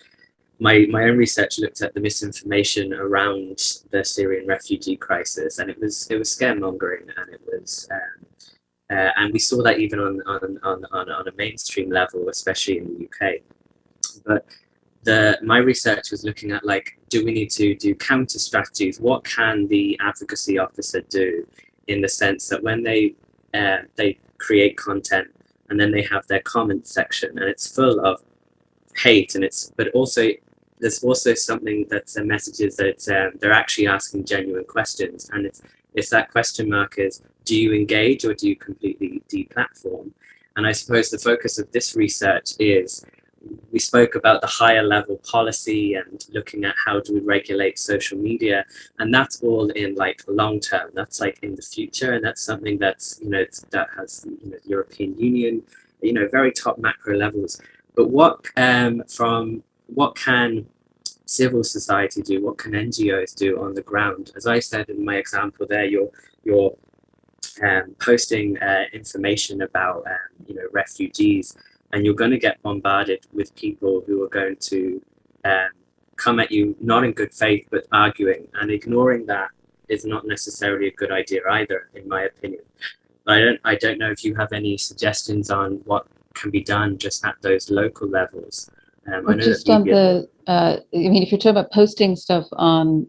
my own research looked at the misinformation around the Syrian refugee crisis, and it was scaremongering, and it was and we saw that even on a mainstream level, especially in the UK. But my research was looking at, like, do we need to do counter strategies? What can the advocacy officer do, in the sense that when they create content and then they have their comment section, and it's full of hate, and but also there's also something that's messages that they're actually asking genuine questions, and it's that question mark is, do you engage or do you completely deplatform? And I suppose the focus of this research is, we spoke about the higher level policy and looking at how do we regulate social media, and that's all in like long term, that's like in the future, and that's something that's, you know, that has, you know, European Union, you know, very top macro levels. But what can civil society do? What can NGOs do on the ground? As I said in my example there, you're posting information about you know, refugees, and you're going to get bombarded with people who are going to come at you not in good faith but arguing, and ignoring that is not necessarily a good idea either, in my opinion. But I don't know if you have any suggestions on what can be done just at those local levels. Well, just on the, I mean, if you're talking about posting stuff on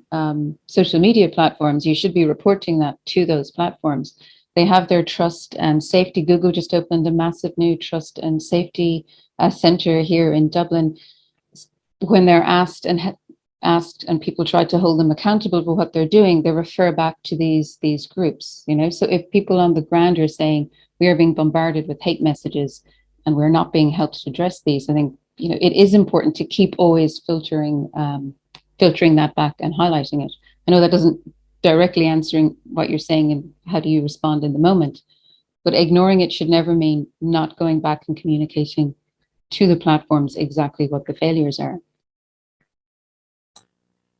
social media platforms, you should be reporting that to those platforms. They have their trust and safety. Google just opened a massive new trust and safety center here in Dublin. When they're asked and people try to hold them accountable for what they're doing, they refer back to these groups, you know. So if people on the ground are saying we are being bombarded with hate messages and we're not being helped to address these, I think, you know, it is important to keep always filtering that back and highlighting it. I know that doesn't directly answering what you're saying and how do you respond in the moment, but ignoring it should never mean not going back and communicating to the platforms exactly what the failures are.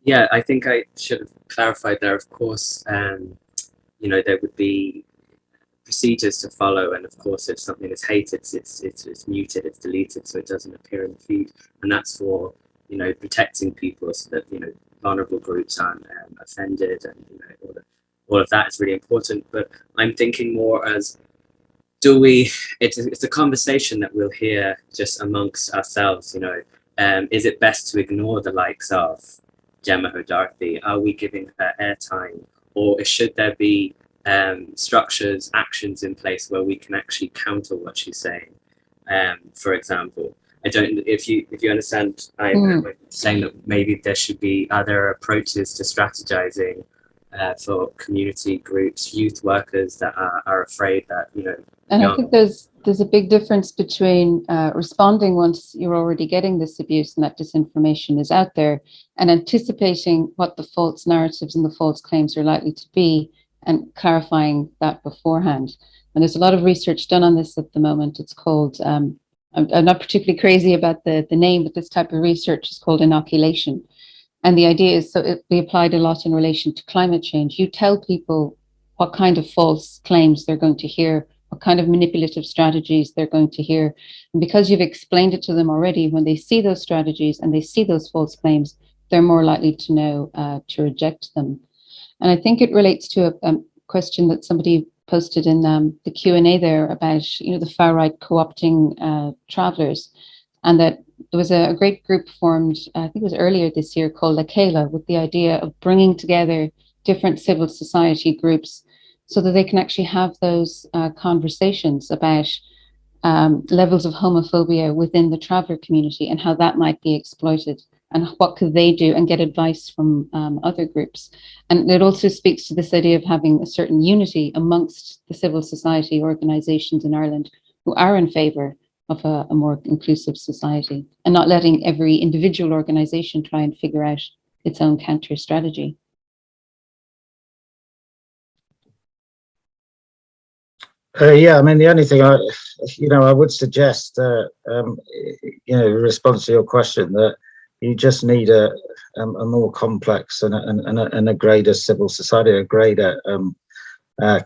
Yeah, I think I should have clarified there. Of course, you know, there would be procedures to follow, and of course, if something is hate, it's muted, it's deleted, so it doesn't appear in the feed, and that's for, you know, protecting people so that, you know, vulnerable groups aren't offended, and, you know, all of that is really important. But I'm thinking more as, do we? It's a conversation that we'll hear just amongst ourselves. You know, is it best to ignore the likes of Gemma O'Doherty? Are we giving her airtime, or should there be structures, actions in place where we can actually counter what she's saying? For example, I don't, if you understand, I'm saying that maybe there should be other approaches to strategizing for community groups, youth workers that are afraid that, you know. And I think there's a big difference between responding once you're already getting this abuse and that disinformation is out there, and anticipating what the false narratives and the false claims are likely to be, and clarifying that beforehand. And there's a lot of research done on this at the moment. It's called, I'm not particularly crazy about the name, but this type of research is called inoculation. And the idea is, so it be applied a lot in relation to climate change. You tell people what kind of false claims they're going to hear, what kind of manipulative strategies they're going to hear. And because you've explained it to them already, when they see those strategies and they see those false claims, they're more likely to know to reject them. And I think it relates to a question that somebody posted in the Q&A there about, you know, the far right co-opting travelers, and that there was a great group formed, I think it was earlier this year, called Akela, with the idea of bringing together different civil society groups so that they can actually have those conversations about levels of homophobia within the traveler community and how that might be exploited, and what could they do, and get advice from other groups. And it also speaks to this idea of having a certain unity amongst the civil society organizations in Ireland who are in favor of a more inclusive society, and not letting every individual organization try and figure out its own counter strategy. Yeah, I mean, the only thing I would suggest, in response to your question, that you just need a more complex and a greater civil society, a greater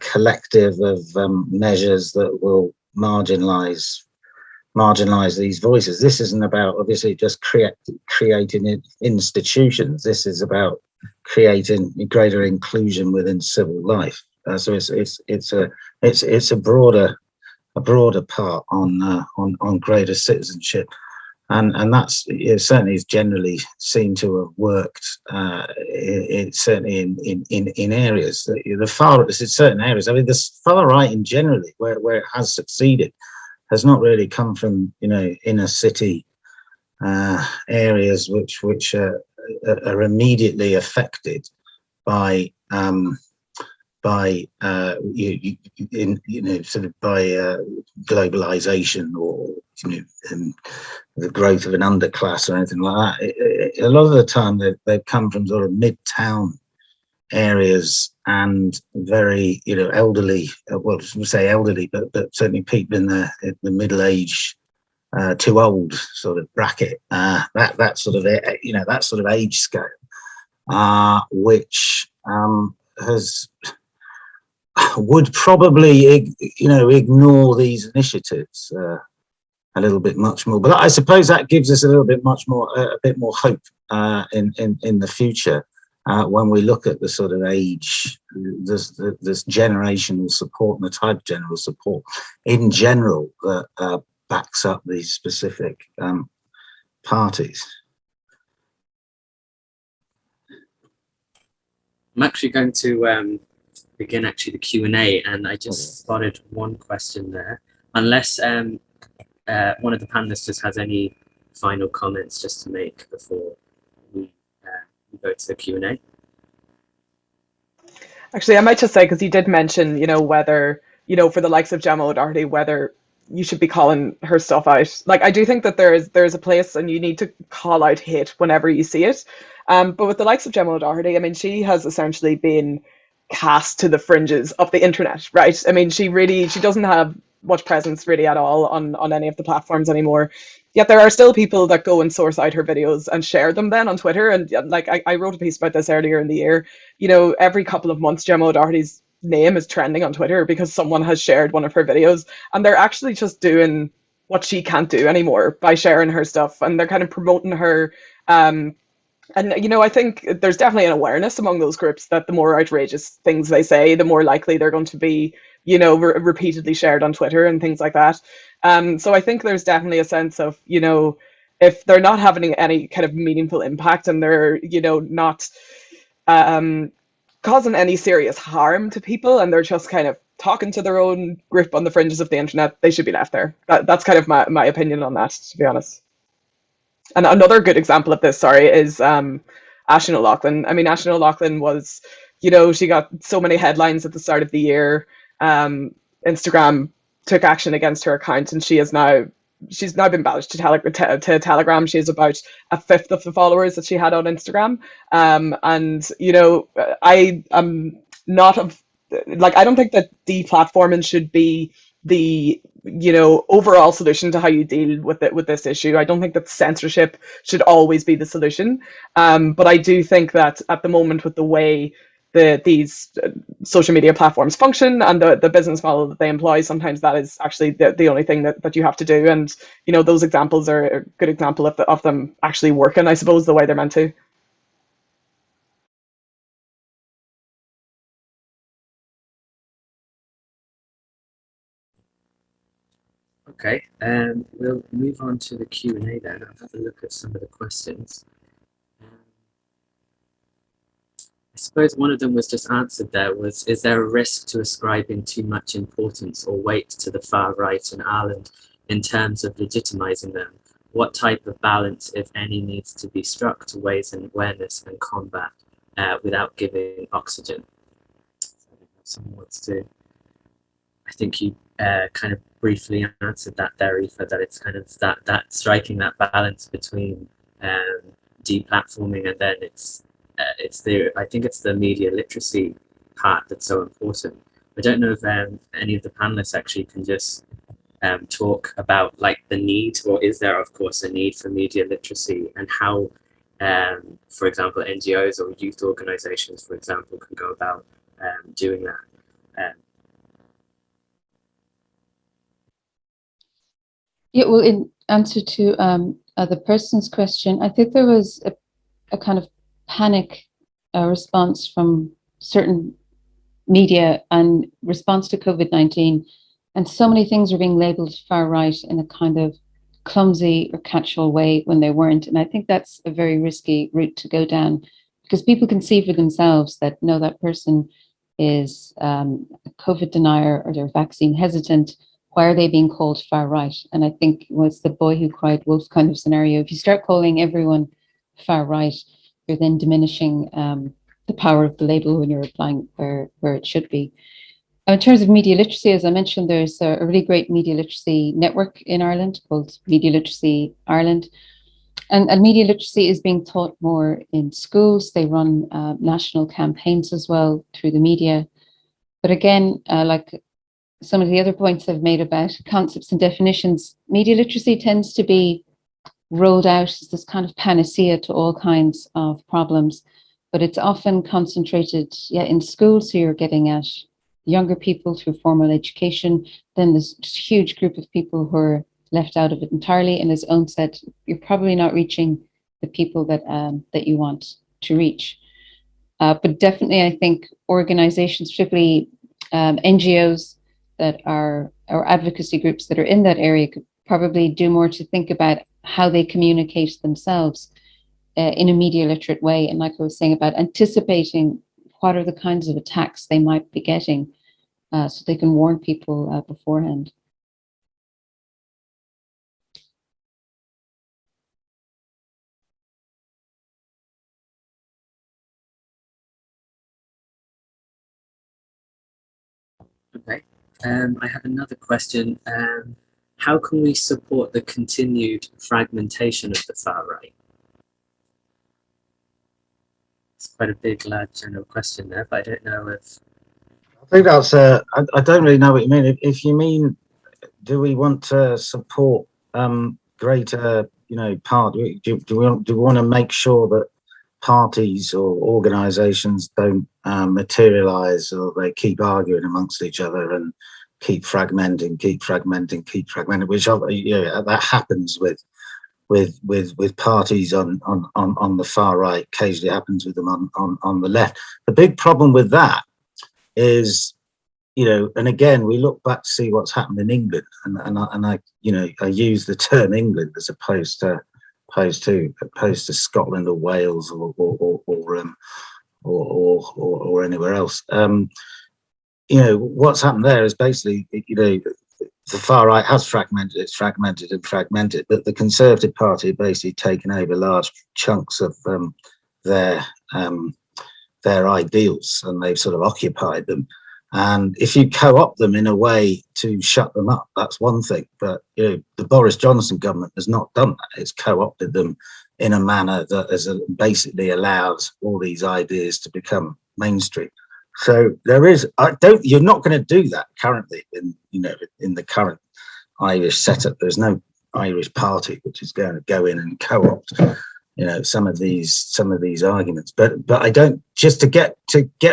collective of measures that will marginalize these voices. This isn't about obviously just creating institutions. This is about creating greater inclusion within civil life. So it's a broader part on greater citizenship, and that's, it certainly is generally seen to have worked. Certainly in areas, certain areas. I mean, the far right in generally, where it has succeeded, has not really come from, you know, inner city areas which are immediately affected by globalization, or the growth of an underclass or anything like that. A lot of the time they've come from sort of mid-town areas and very, you know, elderly, well, we say elderly, but certainly people in the middle age, too old sort of bracket, that sort of, you know, that sort of age scale, which would probably, you know, ignore these initiatives a little bit much more. But I suppose that gives us a little bit much more, a bit more hope in the future when we look at the sort of age, this generational support and the type of general support in general that backs up these specific parties. I'm actually going to begin actually the Q&A, and I just spotted one question there. Unless one of the panelists just has any final comments just to make before we go to the Q&A. Actually, I might just say, because you did mention, you know, whether, you know, for the likes of Gemma O'Doherty, whether you should be calling her stuff out. Like, I do think that there's a place, and you need to call out hate whenever you see it. But with the likes of Gemma O'Doherty, I mean, she has essentially been cast to the fringes of the internet, right? I mean, she doesn't have much presence really at all on any of the platforms anymore. Yet there are still people that go and source out her videos and share them then on Twitter. And like I wrote a piece about this earlier in the year. You know, every couple of months, Gemma O'Doherty's name is trending on Twitter because someone has shared one of her videos, and they're actually just doing what she can't do anymore by sharing her stuff, and they're kind of promoting her. And, you know, I think there's definitely an awareness among those groups that the more outrageous things they say, the more likely they're going to be, you know, repeatedly shared on Twitter and things like that. So I think there's definitely a sense of, you know, if they're not having any kind of meaningful impact, and they're, you know, not causing any serious harm to people, and they're just kind of talking to their own group on the fringes of the internet, they should be left there. That's kind of my opinion on that, to be honest. And another good example of this, sorry, is Aisling O'Loughlin. I mean, Aisling O'Loughlin was, you know, she got so many headlines at the start of the year. Instagram took action against her account, and she's now been banished to Telegram. She has about a fifth of the followers that she had on Instagram. And, you know, I am not of, like, I don't think that deplatforming should be the, you know, overall solution to how you deal with it, with this issue. I don't think that censorship should always be the solution. But I do think that at the moment, with the way these social media platforms function and the business model that they employ, sometimes that is actually the only thing that you have to do. And, you know, those examples are a good example of them actually working, I suppose, the way they're meant to. Okay, we'll move on to the Q&A then. I'll have a look at some of the questions. I suppose one of them was just answered there, was, is there a risk to ascribing too much importance or weight to the far right in Ireland in terms of legitimising them? What type of balance, if any, needs to be struck to raise awareness and combat without giving oxygen? Someone wants to, I think you kind of briefly answered that there, Eva, that it's kind of that striking that balance between deplatforming, and then I think it's the media literacy part that's so important. I don't know if any of the panelists actually can just talk about like the need, or is there of course a need for media literacy, and how for example NGOs or youth organizations, for example, can go about doing that. Yeah, well, in answer to the person's question, I think there was a kind of panic response from certain media and response to COVID-19, and so many things were being labeled far right in a kind of clumsy or catch-all way when they weren't. And I think that's a very risky route to go down, because people can see for themselves that no, that person is a COVID denier, or they're vaccine hesitant, why are they being called far right? And I think it was the boy who cried wolf kind of scenario. If you start calling everyone far right, you're then diminishing the power of the label when you're applying where it should be. In terms of media literacy, as I mentioned, there's a really great media literacy network in Ireland called Media Literacy Ireland. And media literacy is being taught more in schools. They run national campaigns as well through the media. But again, like some of the other points I've made about concepts and definitions, media literacy tends to be rolled out as this kind of panacea to all kinds of problems, but it's often concentrated in schools. So you're getting at younger people through formal education. Then there's just a huge group of people who are left out of it entirely. And as Owen said, you're probably not reaching the people that that you want to reach. But definitely, I think organizations, particularly NGOs that are, or advocacy groups that are in that area, could probably do more to think about how they communicate themselves in a media literate way. And like I was saying about anticipating what are the kinds of attacks they might be getting, so they can warn people beforehand. Okay, I have another question. How can we support the continued fragmentation of the far right? It's quite a big, large, general question there, but I don't know if... I think that's, I don't really know what you mean. If you mean, do we want to support greater, you know, do we want to make sure that parties or organisations don't materialise, or they keep arguing amongst each other and keep fragmenting, which, you know, that happens with parties on the far right. Occasionally happens with them on the left. The big problem with that is, you know, and again, we look back to see what's happened in England, and I you know, I use the term England as opposed to Scotland or Wales or anywhere else. You know, what's happened there is basically, you know, the far right has fragmented, but the Conservative Party have basically taken over large chunks of their ideals, and they've sort of occupied them. And if you co-opt them in a way to shut them up, that's one thing. But, you know, the Boris Johnson government has not done that. It's co-opted them in a manner that has basically allowed all these ideas to become mainstream. So there is, you're not going to do that currently in, you know, in the current Irish setup. There's no Irish party which is going to go in and co-opt, you know, some of these arguments. But I don't, just to get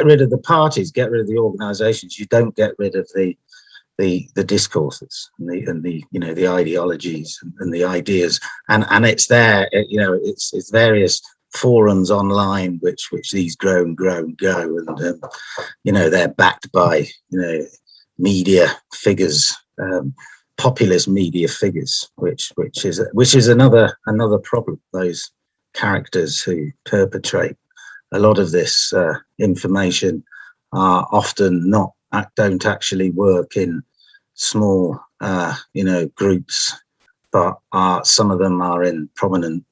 rid of the parties, get rid of the organisations, you don't get rid of the discourses and the you know, the ideologies and the ideas, and it's there, you know, it's various forums online which these grow and and you know, they're backed by, you know, media figures, populist media figures, which is another problem. Those characters who perpetrate a lot of this information are often don't actually work in small you know, groups, but some of them are in prominent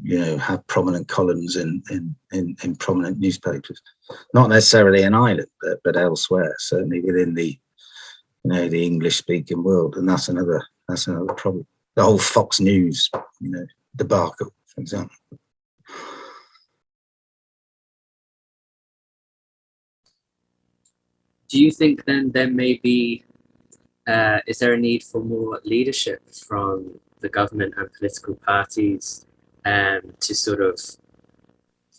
you know, have prominent columns in prominent newspapers, not necessarily in Ireland, but elsewhere, certainly within the, you know, the English speaking world. And that's another problem. The whole Fox News, you know, debacle, for example. Do you think then there may be, is there a need for more leadership from the government and political parties to sort of,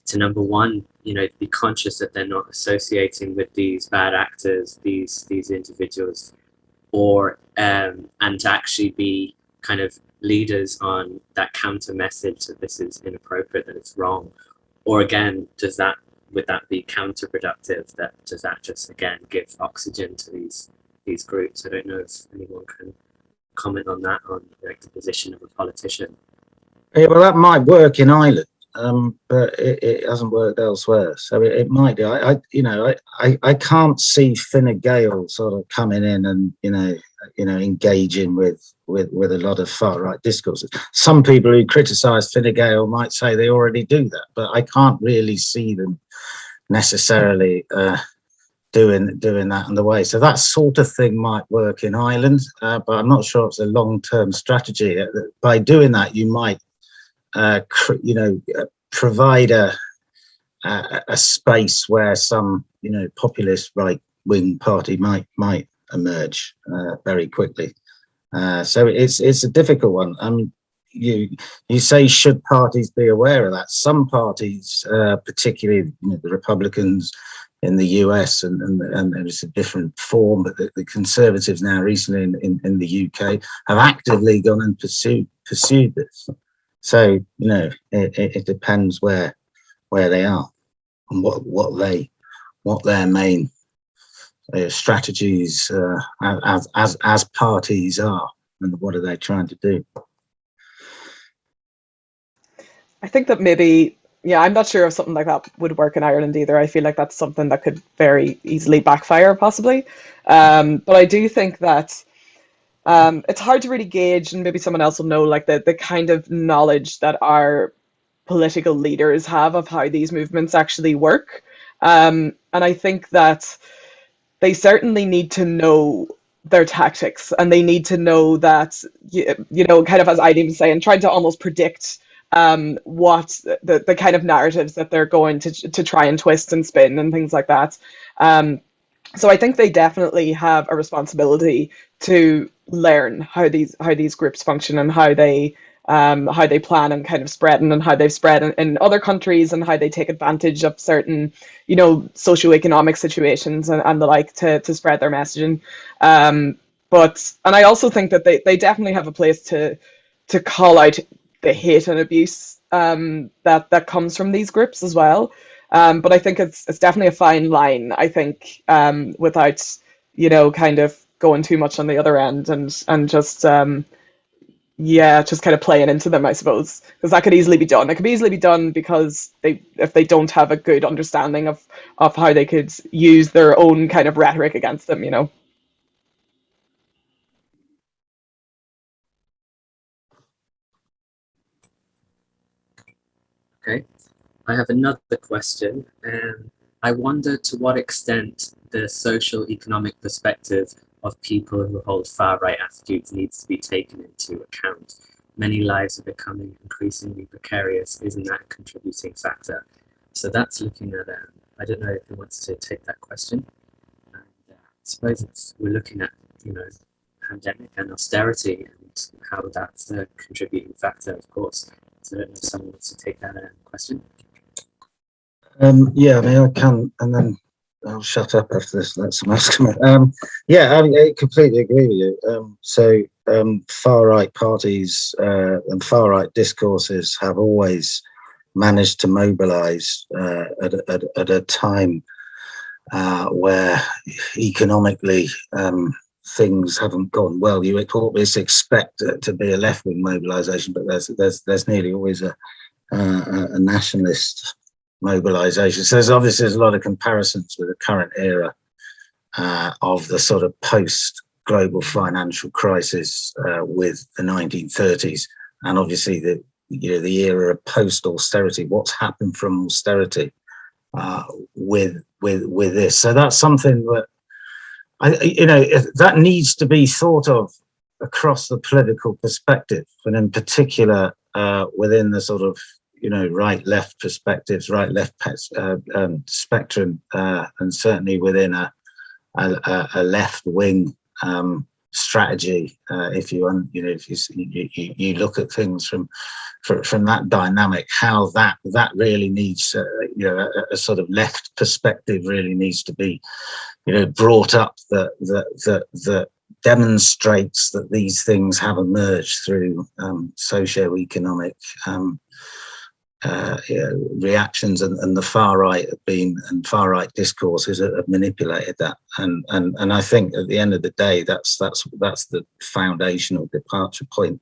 to number one, you know, be conscious that they're not associating with these bad actors, these individuals, or and to actually be kind of leaders on that counter message that this is inappropriate, that it's wrong? Or again, would that be counterproductive? Does that just again give oxygen to these groups? I don't know if anyone can comment on that, on like the position of a politician. Yeah, well, that might work in Ireland. but it hasn't worked elsewhere. So it might do. I can't see Fine Gael sort of coming in and engaging with a lot of far right discourses. Some people who criticise Fine Gael might say they already do that, but I can't really see them necessarily doing that in the way. So that sort of thing might work in Ireland, but I'm not sure it's a long-term strategy. By doing that, you might provide a space where some populist right-wing party might emerge very quickly. So it's a difficult one. You say, should parties be aware of that? Some parties, particularly the Republicans in the US, and it's a different form, but the Conservatives now recently in the UK have actively gone and pursued this. So it depends where they are and what their main strategies as parties are, and what are they trying to do. I think that maybe, I'm not sure if something like that would work in Ireland either. I feel like that's something that could very easily backfire, possibly. But I do think that it's hard to really gauge, and maybe someone else will know, like the kind of knowledge that our political leaders have of how these movements actually work. And I think that they certainly need to know their tactics, and they need to know that, kind of as Eileen was saying, trying to almost predict what the kind of narratives that they're going to try and twist and spin and things like that. So I think they definitely have a responsibility to learn how these groups function, and how they plan and kind of spreading, and how they've spread in other countries, and how they take advantage of certain, socioeconomic situations and the like to spread their messaging. And I also think that they definitely have a place to call out the hate and abuse that comes from these groups as well. But I think it's definitely a fine line, I think, without, kind of going too much on the other end, and just just kind of playing into them, I suppose, because that could easily be done. It could easily be done because if they don't have a good understanding of how they could use their own kind of rhetoric against them, Okay, I have another question. I wonder to what extent the social economic perspective of people who hold far-right attitudes needs to be taken into account. Many lives are becoming increasingly precarious. Isn't that a contributing factor? So that's looking at, I don't know who wants to take that question. And, I suppose we're looking at, pandemic and austerity, and how that's a contributing factor, of course. So I don't know if someone wants to take that question. I can, and then I'll shut up after this. Let someone else come in. I completely agree with you. Far-right parties and far-right discourses have always managed to mobilise at a time where economically things haven't gone well. You would always expect it to be a left-wing mobilisation, but there's nearly always a nationalist mobilisation. So there's a lot of comparisons with the current era of the sort of post-global financial crisis with the 1930s, and obviously the era of post-austerity. What's happened from austerity with this? So that's something that that needs to be thought of across the political perspective, and in particular within the sort of right-left perspectives, right-left spectrum, and certainly within a left-wing strategy. If you look at things from that dynamic, how that really needs a sort of left perspective really needs to be brought up, that demonstrates that these things have emerged through socio-economic reactions, and the far right and far right discourses have manipulated that, and I think at the end of the day that's the foundational departure point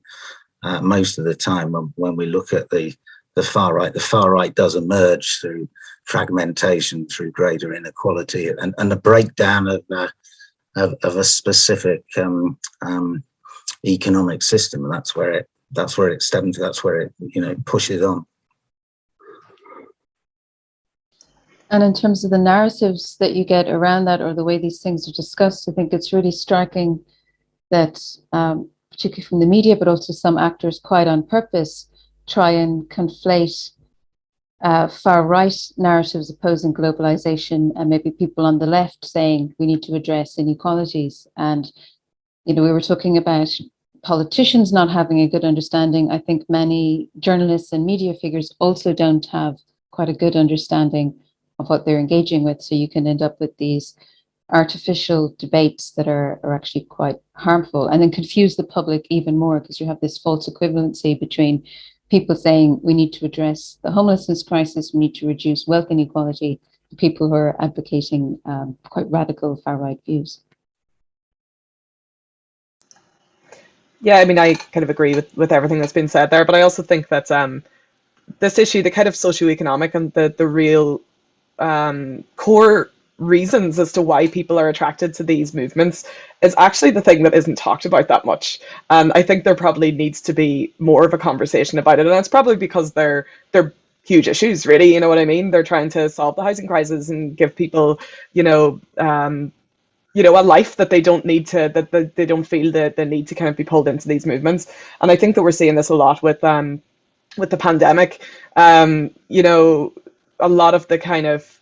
most of the time when we look at the the far right. The far right does emerge through fragmentation, through greater inequality, and the breakdown of a specific economic system. And that's where it stems. That's where it pushes on. And in terms of the narratives that you get around that, or the way these things are discussed, I think it's really striking that, particularly from the media, but also some actors quite on purpose, try and conflate far-right narratives opposing globalization and maybe people on the left saying we need to address inequalities. And, we were talking about politicians not having a good understanding. I think many journalists and media figures also don't have quite a good understanding of what they're engaging with. So you can end up with these artificial debates that are actually quite harmful, and then confuse the public even more, because you have this false equivalency between people saying we need to address the homelessness crisis, we need to reduce wealth inequality, to people who are advocating quite radical far-right views. Yeah, I mean, I kind of agree with everything that's been said there, but I also think that this issue, the kind of socioeconomic and the real core reasons as to why people are attracted to these movements is actually the thing that isn't talked about that much. And I think there probably needs to be more of a conversation about it. And it's probably because they're huge issues, really. You know what I mean? They're trying to solve the housing crisis and give people, a life that they don't need to, that they don't feel the need to kind of be pulled into these movements. And I think that we're seeing this a lot with the pandemic. A lot of the kind of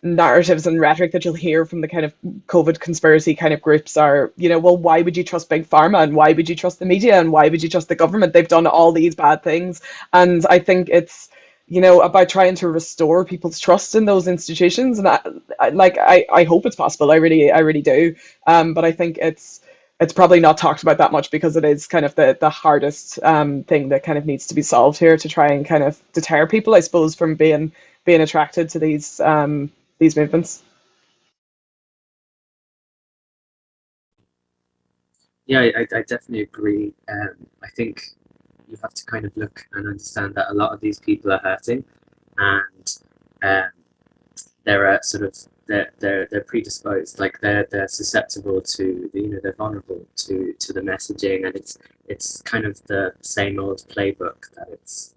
narratives and rhetoric that you'll hear from the kind of COVID conspiracy kind of groups are, well, why would you trust big pharma, and why would you trust the media, and why would you trust the government? They've done all these bad things. And I think it's, about trying to restore people's trust in those institutions. And I hope it's possible. I really do. But I think it's probably not talked about that much, because it is kind of the hardest thing that kind of needs to be solved here, to try and kind of deter people, I suppose, from being attracted to these movements. Yeah, I definitely agree. I think you have to kind of look and understand that a lot of these people are hurting, and they're they're predisposed, like they're susceptible to they're vulnerable to the messaging, and it's kind of the same old playbook, that it's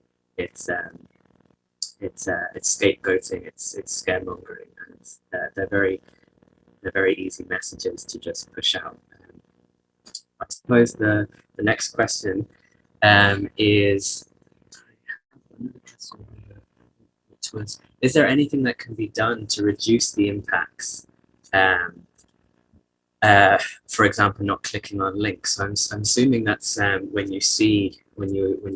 scapegoating, it's scaremongering, and they're very easy messages to just push out. I suppose the next question is, is there anything that can be done to reduce the impacts? For example, not clicking on links. I'm assuming that's when you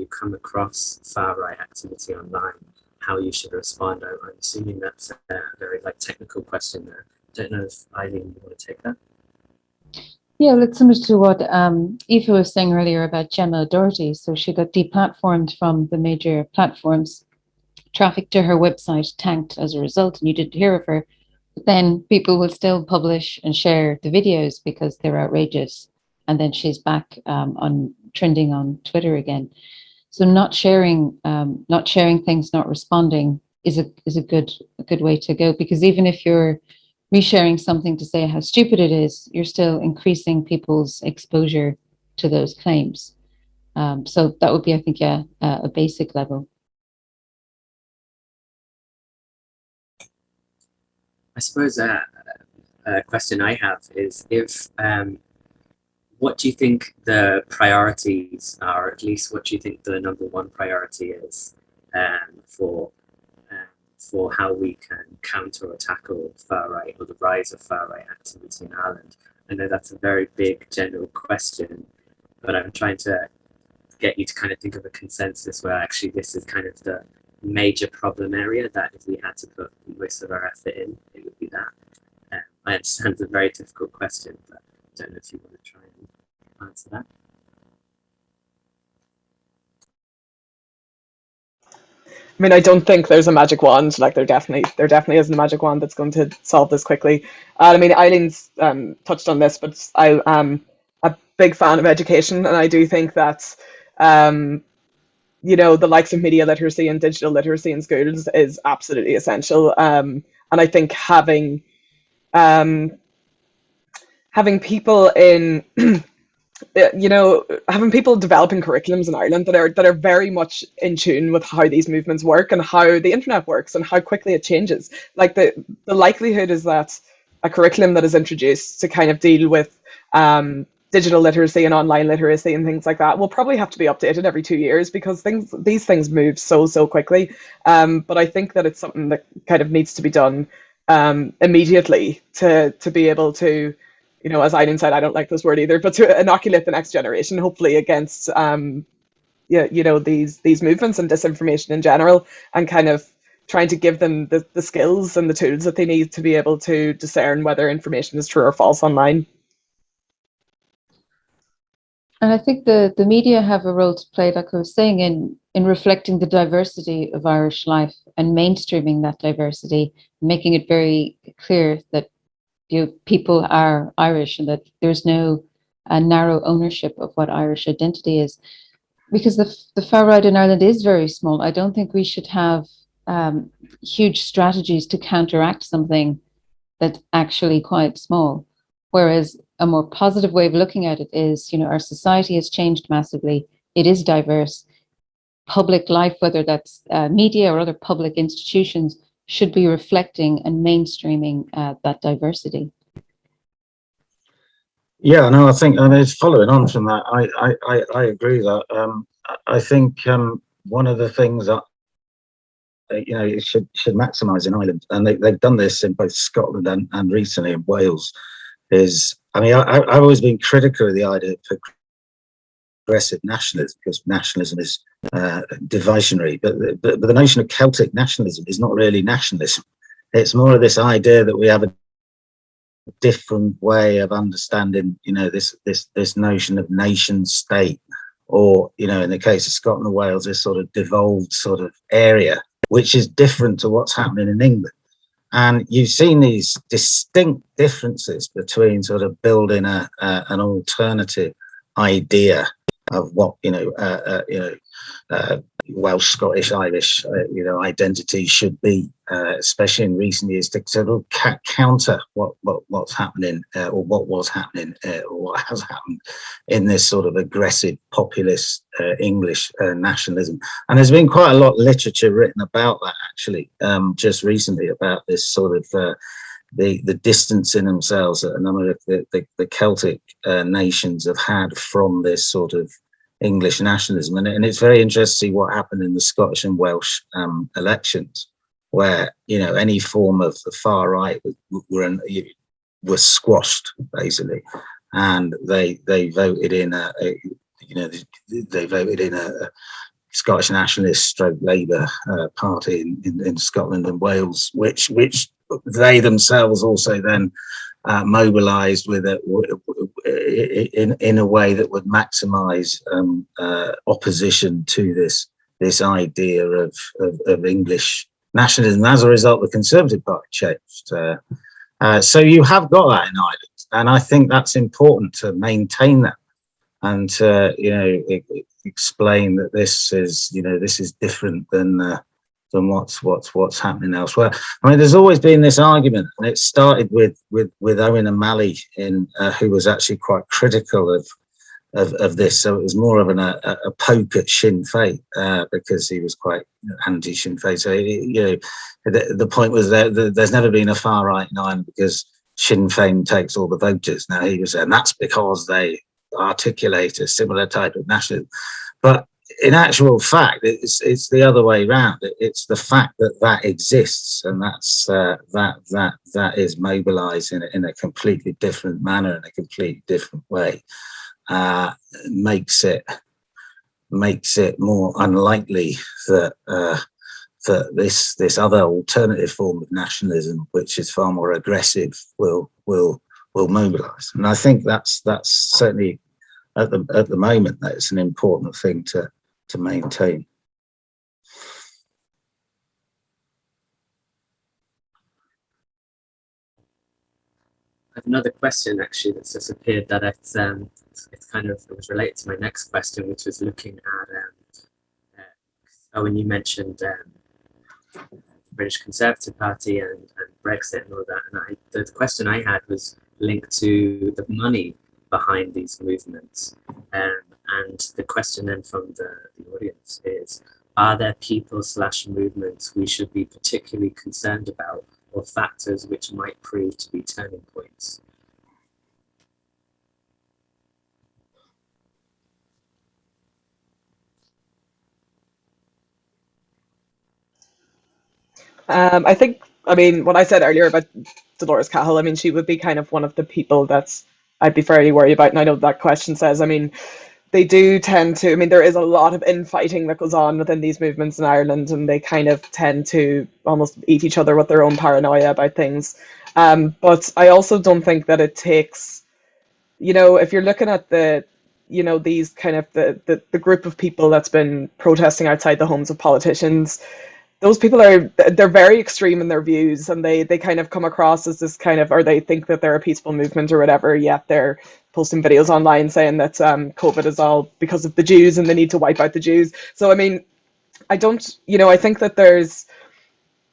come across far-right activity online, how you should respond. I'm assuming that's a very technical question there. I don't know if Eileen, you want to take that? Yeah, well, it's similar to what Eva was saying earlier about Gemma Doherty. So she got deplatformed from the major platforms. Traffic to her website tanked as a result, and you didn't hear of her. But then people will still publish and share the videos because they're outrageous. And then she's back on trending on Twitter again. So not sharing things, not responding is a good way to go, because even if you're resharing something to say how stupid it is, you're still increasing people's exposure to those claims. So that would be, I think, a basic level. I suppose a question I have is, what do you think the priorities are, or at least what do you think the number one priority is for how we can counter or tackle far-right, or the rise of far-right activity in Ireland? I know that's a very big general question, but I'm trying to get you to kind of think of a consensus where actually this is kind of the major problem area, that if we had to put most of our effort in, it would be that. I understand it's a very difficult question, but I don't know if you want to try and answer that. I mean, I don't think there's a magic wand. There definitely isn't a magic wand that's going to solve this quickly. I mean, Eileen's touched on this, but I am a big fan of education, and I do think that you know, the likes of media literacy and digital literacy in schools is absolutely essential. And I think um, having people in you know, having people developing curriculums in Ireland that are very much in tune with how these movements work and how the internet works and how quickly it changes. Like the likelihood is that a curriculum that is introduced to kind of deal with digital literacy and online literacy and things like that will probably have to be updated every 2 years because these things move so quickly. But I think that it's something that kind of needs to be done immediately to be able to, you know, as Eileen said, I don't like this word either, but to inoculate the next generation, hopefully against, yeah, you know, these movements and disinformation in general, and kind of trying to give them the skills and the tools that they need to be able to discern whether information is true or false online. And I think the media have a role to play, like I was saying, in reflecting the diversity of Irish life and mainstreaming that diversity, making it very clear that, you know, people are Irish and that there's no narrow ownership of what Irish identity is. Because the far right in Ireland is very small. I don't think we should have huge strategies to counteract something that's actually quite small. Whereas a more positive way of looking at it is, you know, our society has changed massively. It is diverse. Public life, whether that's media or other public institutions, should be reflecting and mainstreaming that diversity. Yeah, no, I think, I mean, it's following on from that. I agree that I think one of the things that you know it should maximise in Ireland, and they've done this in both Scotland and recently in Wales, is, I mean, I've always been critical of the idea of progressive nationalism because nationalism is divisionary, but the notion of Celtic nationalism is not really nationalism. It's more of this idea that we have a different way of understanding, you know, this notion of nation state, or, you know, in the case of Scotland and Wales, this sort of devolved sort of area, which is different to what's happening in England. And you've seen these distinct differences between sort of building an alternative idea of what, Welsh, Scottish, Irish, identity should be, especially in recent years, to sort of counter what's happening, or what was happening, or what has happened in this sort of aggressive populist English nationalism. And there's been quite a lot of literature written about that, actually, just recently, about this sort of the distancing themselves that a number of the Celtic nations have had from this sort of English nationalism. And it's very interesting to see what happened in the Scottish and Welsh elections, where, you know, any form of the far right was squashed, basically, and they voted in they voted in a Scottish nationalist stroke Labour party in Scotland and Wales, which they themselves also then mobilised with in a way that would maximise opposition to this idea of English nationalism. As a result, the Conservative Party changed. So you have got that in Ireland, and I think that's important to maintain that and to, you know, explain that this is different than what's happening elsewhere. I mean, there's always been this argument, and it started with Owen O'Malley, who was actually quite critical of this. So it was more of a poke at Sinn Féin, because he was quite anti Sinn Féin. So, you know, the point was that there's never been a far right in Ireland because Sinn Féin takes all the voters. Now he was saying that's because they articulate a similar type of nationalism, but in actual fact, it's the other way around. It's the fact that exists, and that's that is mobilised in a completely different manner, in a completely different way, makes it more unlikely that that this other alternative form of nationalism, which is far more aggressive, will mobilise. And I think that's certainly at the moment that's an important thing to maintain. I have another question actually that's just appeared that it was related to my next question, which was looking at Oh, and you mentioned the British Conservative Party and Brexit and all that, and the question I had was linked to the money behind these movements. And the question then from the audience is, are there people / movements we should be particularly concerned about, or factors which might prove to be turning points? I think, I mean, what I said earlier about Dolores Cahill, I mean, she would be kind of one of the people that's I'd be fairly worried about. And I know that question says, I mean, they do tend to, I mean, there is a lot of infighting that goes on within these movements in Ireland, and they kind of tend to almost eat each other with their own paranoia about things. But I also don't think that it takes, you know, if you're looking at the, you know, these kind of the group of people that's been protesting outside the homes of politicians, those people they're very extreme in their views, and they kind of come across as this kind of, or they think that they're a peaceful movement or whatever, yet they're posting videos online saying that COVID is all because of the Jews and they need to wipe out the Jews. So I mean, I don't, you know, I think that there's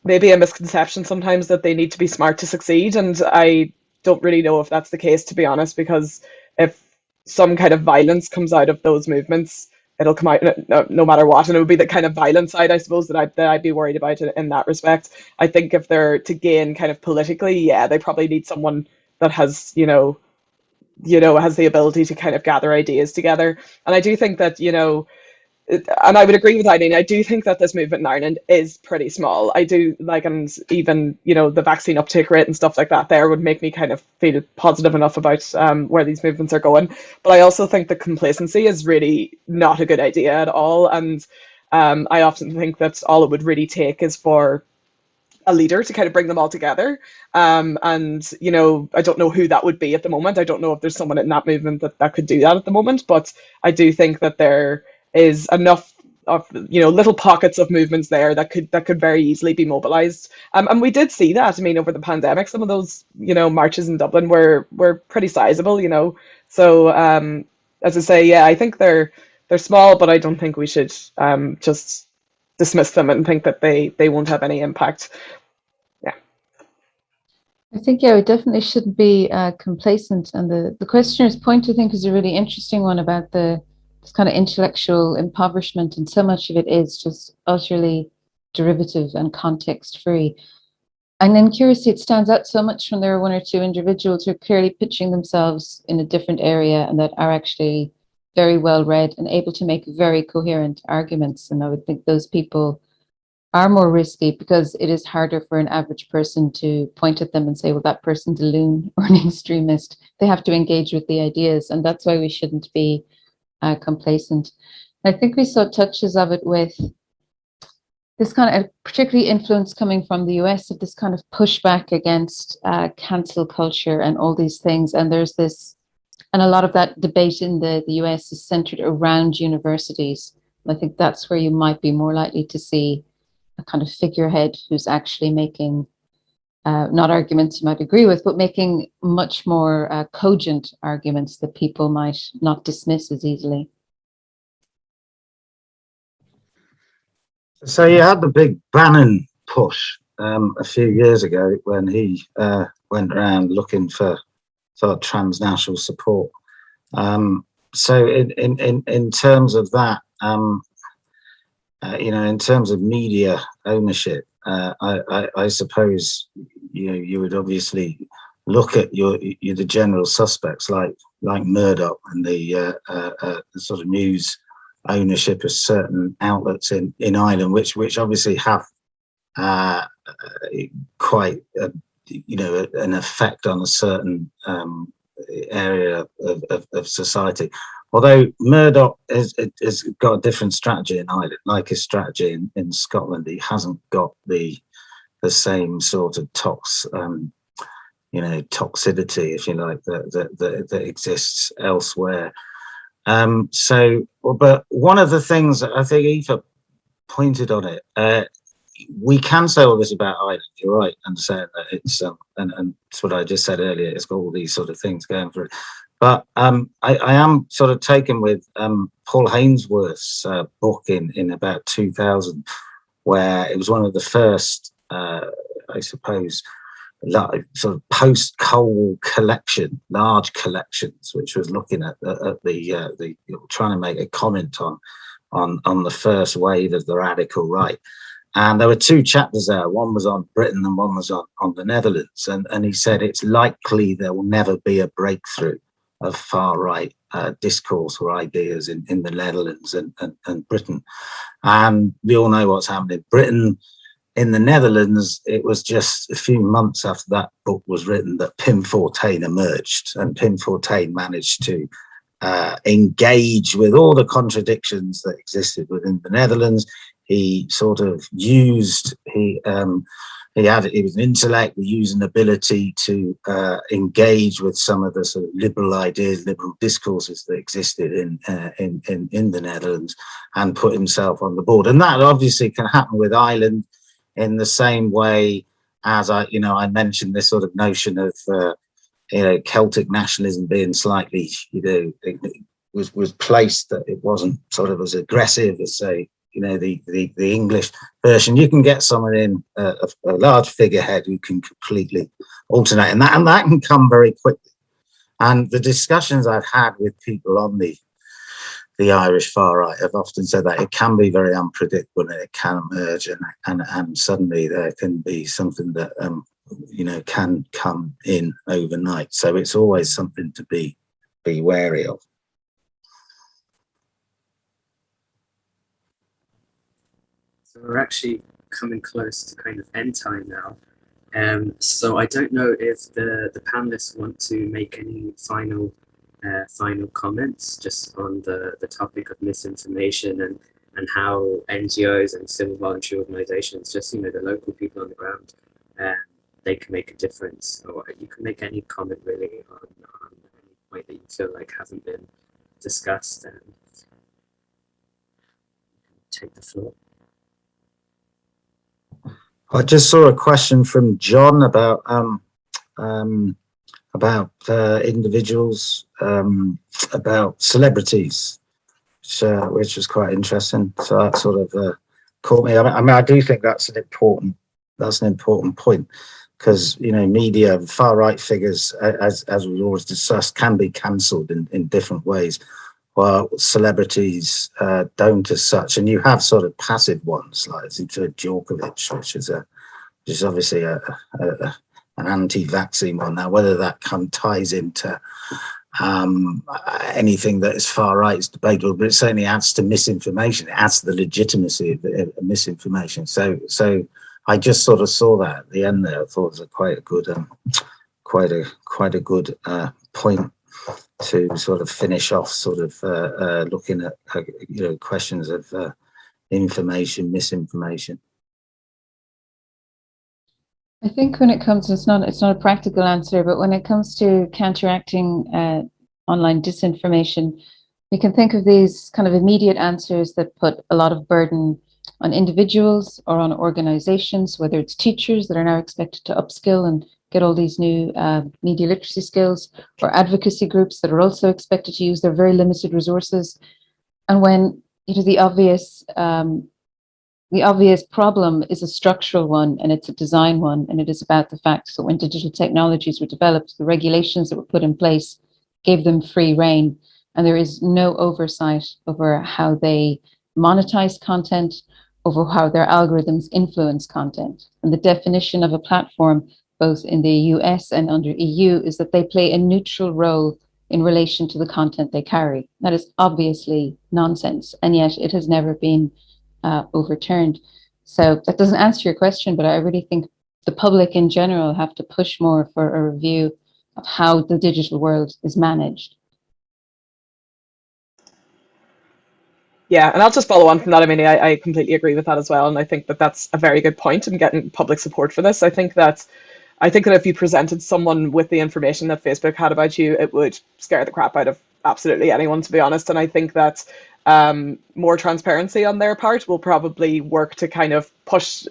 maybe a misconception sometimes that they need to be smart to succeed, and I don't really know if that's the case, to be honest, because if some kind of violence comes out of those movements, it'll come out no matter what, and it would be the kind of violent side, I suppose, that I'd be worried about in that respect. I think if they're to gain kind of politically, yeah, they probably need someone that has, has the ability to kind of gather ideas together. And I do think that, and I would agree with Eileen, I do think that this movement in Ireland is pretty small. I do like, and even, the vaccine uptake rate and stuff like that there would make me kind of feel positive enough about where these movements are going. But I also think the complacency is really not a good idea at all. And I often think that all it would really take is for a leader to kind of bring them all together. And, I don't know who that would be at the moment. I don't know if there's someone in that movement that could do that at the moment, but I do think that there is enough of, little pockets of movements there that could very easily be mobilized. And we did see that. I mean, over the pandemic, some of those, marches in Dublin were pretty sizable, So, as I say, yeah, I think they're small, but I don't think we should just dismiss them and think that they won't have any impact. Yeah. I think, yeah, we definitely shouldn't be complacent. And the questioner's point, I think, is a really interesting one about this kind of intellectual impoverishment, and so much of it is just utterly derivative and context free. And then curiously, it stands out so much when there are one or two individuals who are clearly pitching themselves in a different area and that are actually very well read and able to make very coherent arguments. And I would think those people are more risky because it is harder for an average person to point at them and say, well, that person's a loon or an extremist. They have to engage with the ideas. And that's why we shouldn't be complacent. I think we saw touches of it with this kind of particularly influence coming from the US of this kind of pushback against cancel culture and all these things. And there's this, and a lot of that debate in the US is centered around universities. I think that's where you might be more likely to see a kind of figurehead who's actually making not arguments you might agree with, but making much more cogent arguments that people might not dismiss as easily. So you had the big Bannon push a few years ago when he went around looking for transnational support. So in terms of that, in terms of media ownership, I suppose you would obviously look at the general suspects like Murdoch and the sort of news ownership of certain outlets in Ireland, which obviously have quite an effect on a certain area of society. Although Murdoch has got a different strategy in Ireland, like his strategy in Scotland, he hasn't got the same sort of toxicity, if you like, that exists elsewhere. But one of the things that I think Eva pointed on it, we can say all this about Ireland, you're right, and saying that it's, and it's what I just said earlier, it's got all these sort of things going for it. But I am sort of taken with Paul Hainsworth's book in about 2000, where it was one of the first, I suppose, sort of post-Cold collection, large collections, which was looking at the trying to make a comment on the first wave of the radical right. And there were two chapters there. One was on Britain and one was on the Netherlands. And he said it's likely there will never be a breakthrough of far-right discourse or ideas in the Netherlands and Britain. And we all know what's happened in Britain. In the Netherlands, it was just a few months after that book was written that Pim Fortuyn emerged, and Pim Fortuyn managed to engage with all the contradictions that existed within the Netherlands. He sort of used, he was an intellect, he used an ability to engage with some of the sort of liberal ideas, liberal discourses that existed in the Netherlands, and put himself on the board. And that obviously can happen with Ireland in the same way as I mentioned this sort of notion of Celtic nationalism being slightly, was placed that it wasn't sort of as aggressive as, say, the English version. You can get someone in a large figurehead who can completely alternate, and that can come very quickly. And the discussions I've had with people on the Irish far right have often said that it can be very unpredictable, and it can emerge, and suddenly there can be something that can come in overnight. So it's always something to be wary of. So we're actually coming close to kind of end time now. So I don't know if the panelists want to make any final comments just on the topic of misinformation and how NGOs and civil voluntary organizations, just the local people on the ground, they can make a difference. Or you can make any comment really on any point that you feel like hasn't been discussed, and take the floor. I just saw a question from John about individuals, about celebrities, which was quite interesting. So that sort of caught me. I mean, I do think that's an important point, because media, far-right figures, as we always discussed, can be cancelled in different ways, while celebrities don't as such. And you have sort of passive ones like Djokovic, which is obviously an anti-vaccine one. Now, whether that ties into anything that is far right is debatable, but it certainly adds to misinformation. It adds to the legitimacy of misinformation. So I just sort of saw that at the end there. I thought it was quite a good point to sort of finish off, sort of looking at questions of information, misinformation. I think when it comes, it's not a practical answer, but when it comes to counteracting online disinformation, we can think of these kind of immediate answers that put a lot of burden on individuals or on organizations, whether it's teachers that are now expected to upskill and get all these new media literacy skills, or advocacy groups that are also expected to use their very limited resources. And when the obvious problem is a structural one, and it's a design one, and it is about the fact that when digital technologies were developed, the regulations that were put in place gave them free rein, and there is no oversight over how they monetize content, over how their algorithms influence content. And the definition of a platform, both in the US and under EU, is that they play a neutral role in relation to the content they carry. That is obviously nonsense, and yet it has never been overturned. So that doesn't answer your question, but I really think the public in general have to push more for a review of how the digital world is managed. Yeah, and I'll just follow on from that. I mean, I completely agree with that as well, and I think that that's a very good point in getting public support for this. I think that if you presented someone with the information that Facebook had about you, it would scare the crap out of absolutely anyone, to be honest. And I think that more transparency on their part will probably work to kind of push,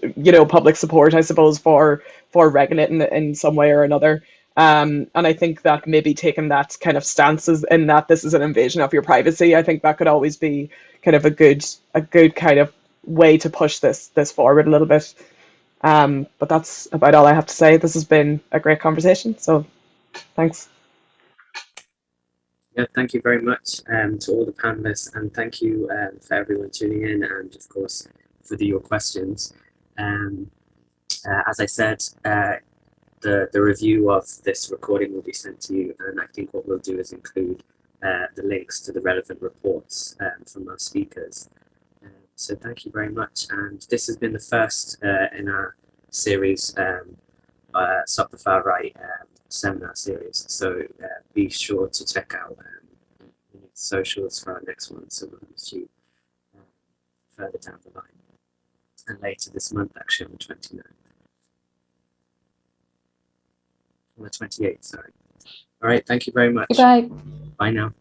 public support, I suppose, for regulating it in some way or another. And I think that maybe taking that kind of stances in that this is an invasion of your privacy, I think that could always be kind of a good kind of way to push this forward a little bit. But that's about all I have to say. This has been a great conversation, so thanks. Yeah, thank you very much to all the panelists, and thank you for everyone tuning in, and of course for your questions. As I said, the review of this recording will be sent to you, and I think what we'll do is include the links to the relevant reports from our speakers. So thank you very much, and this has been the first in our series, Stop the Far-Right Seminar series. So be sure to check out the socials for our next one. So we'll see you further down the line, and later this month, actually on the 29th. On the 28th, sorry. All right, thank you very much. Goodbye. Bye now.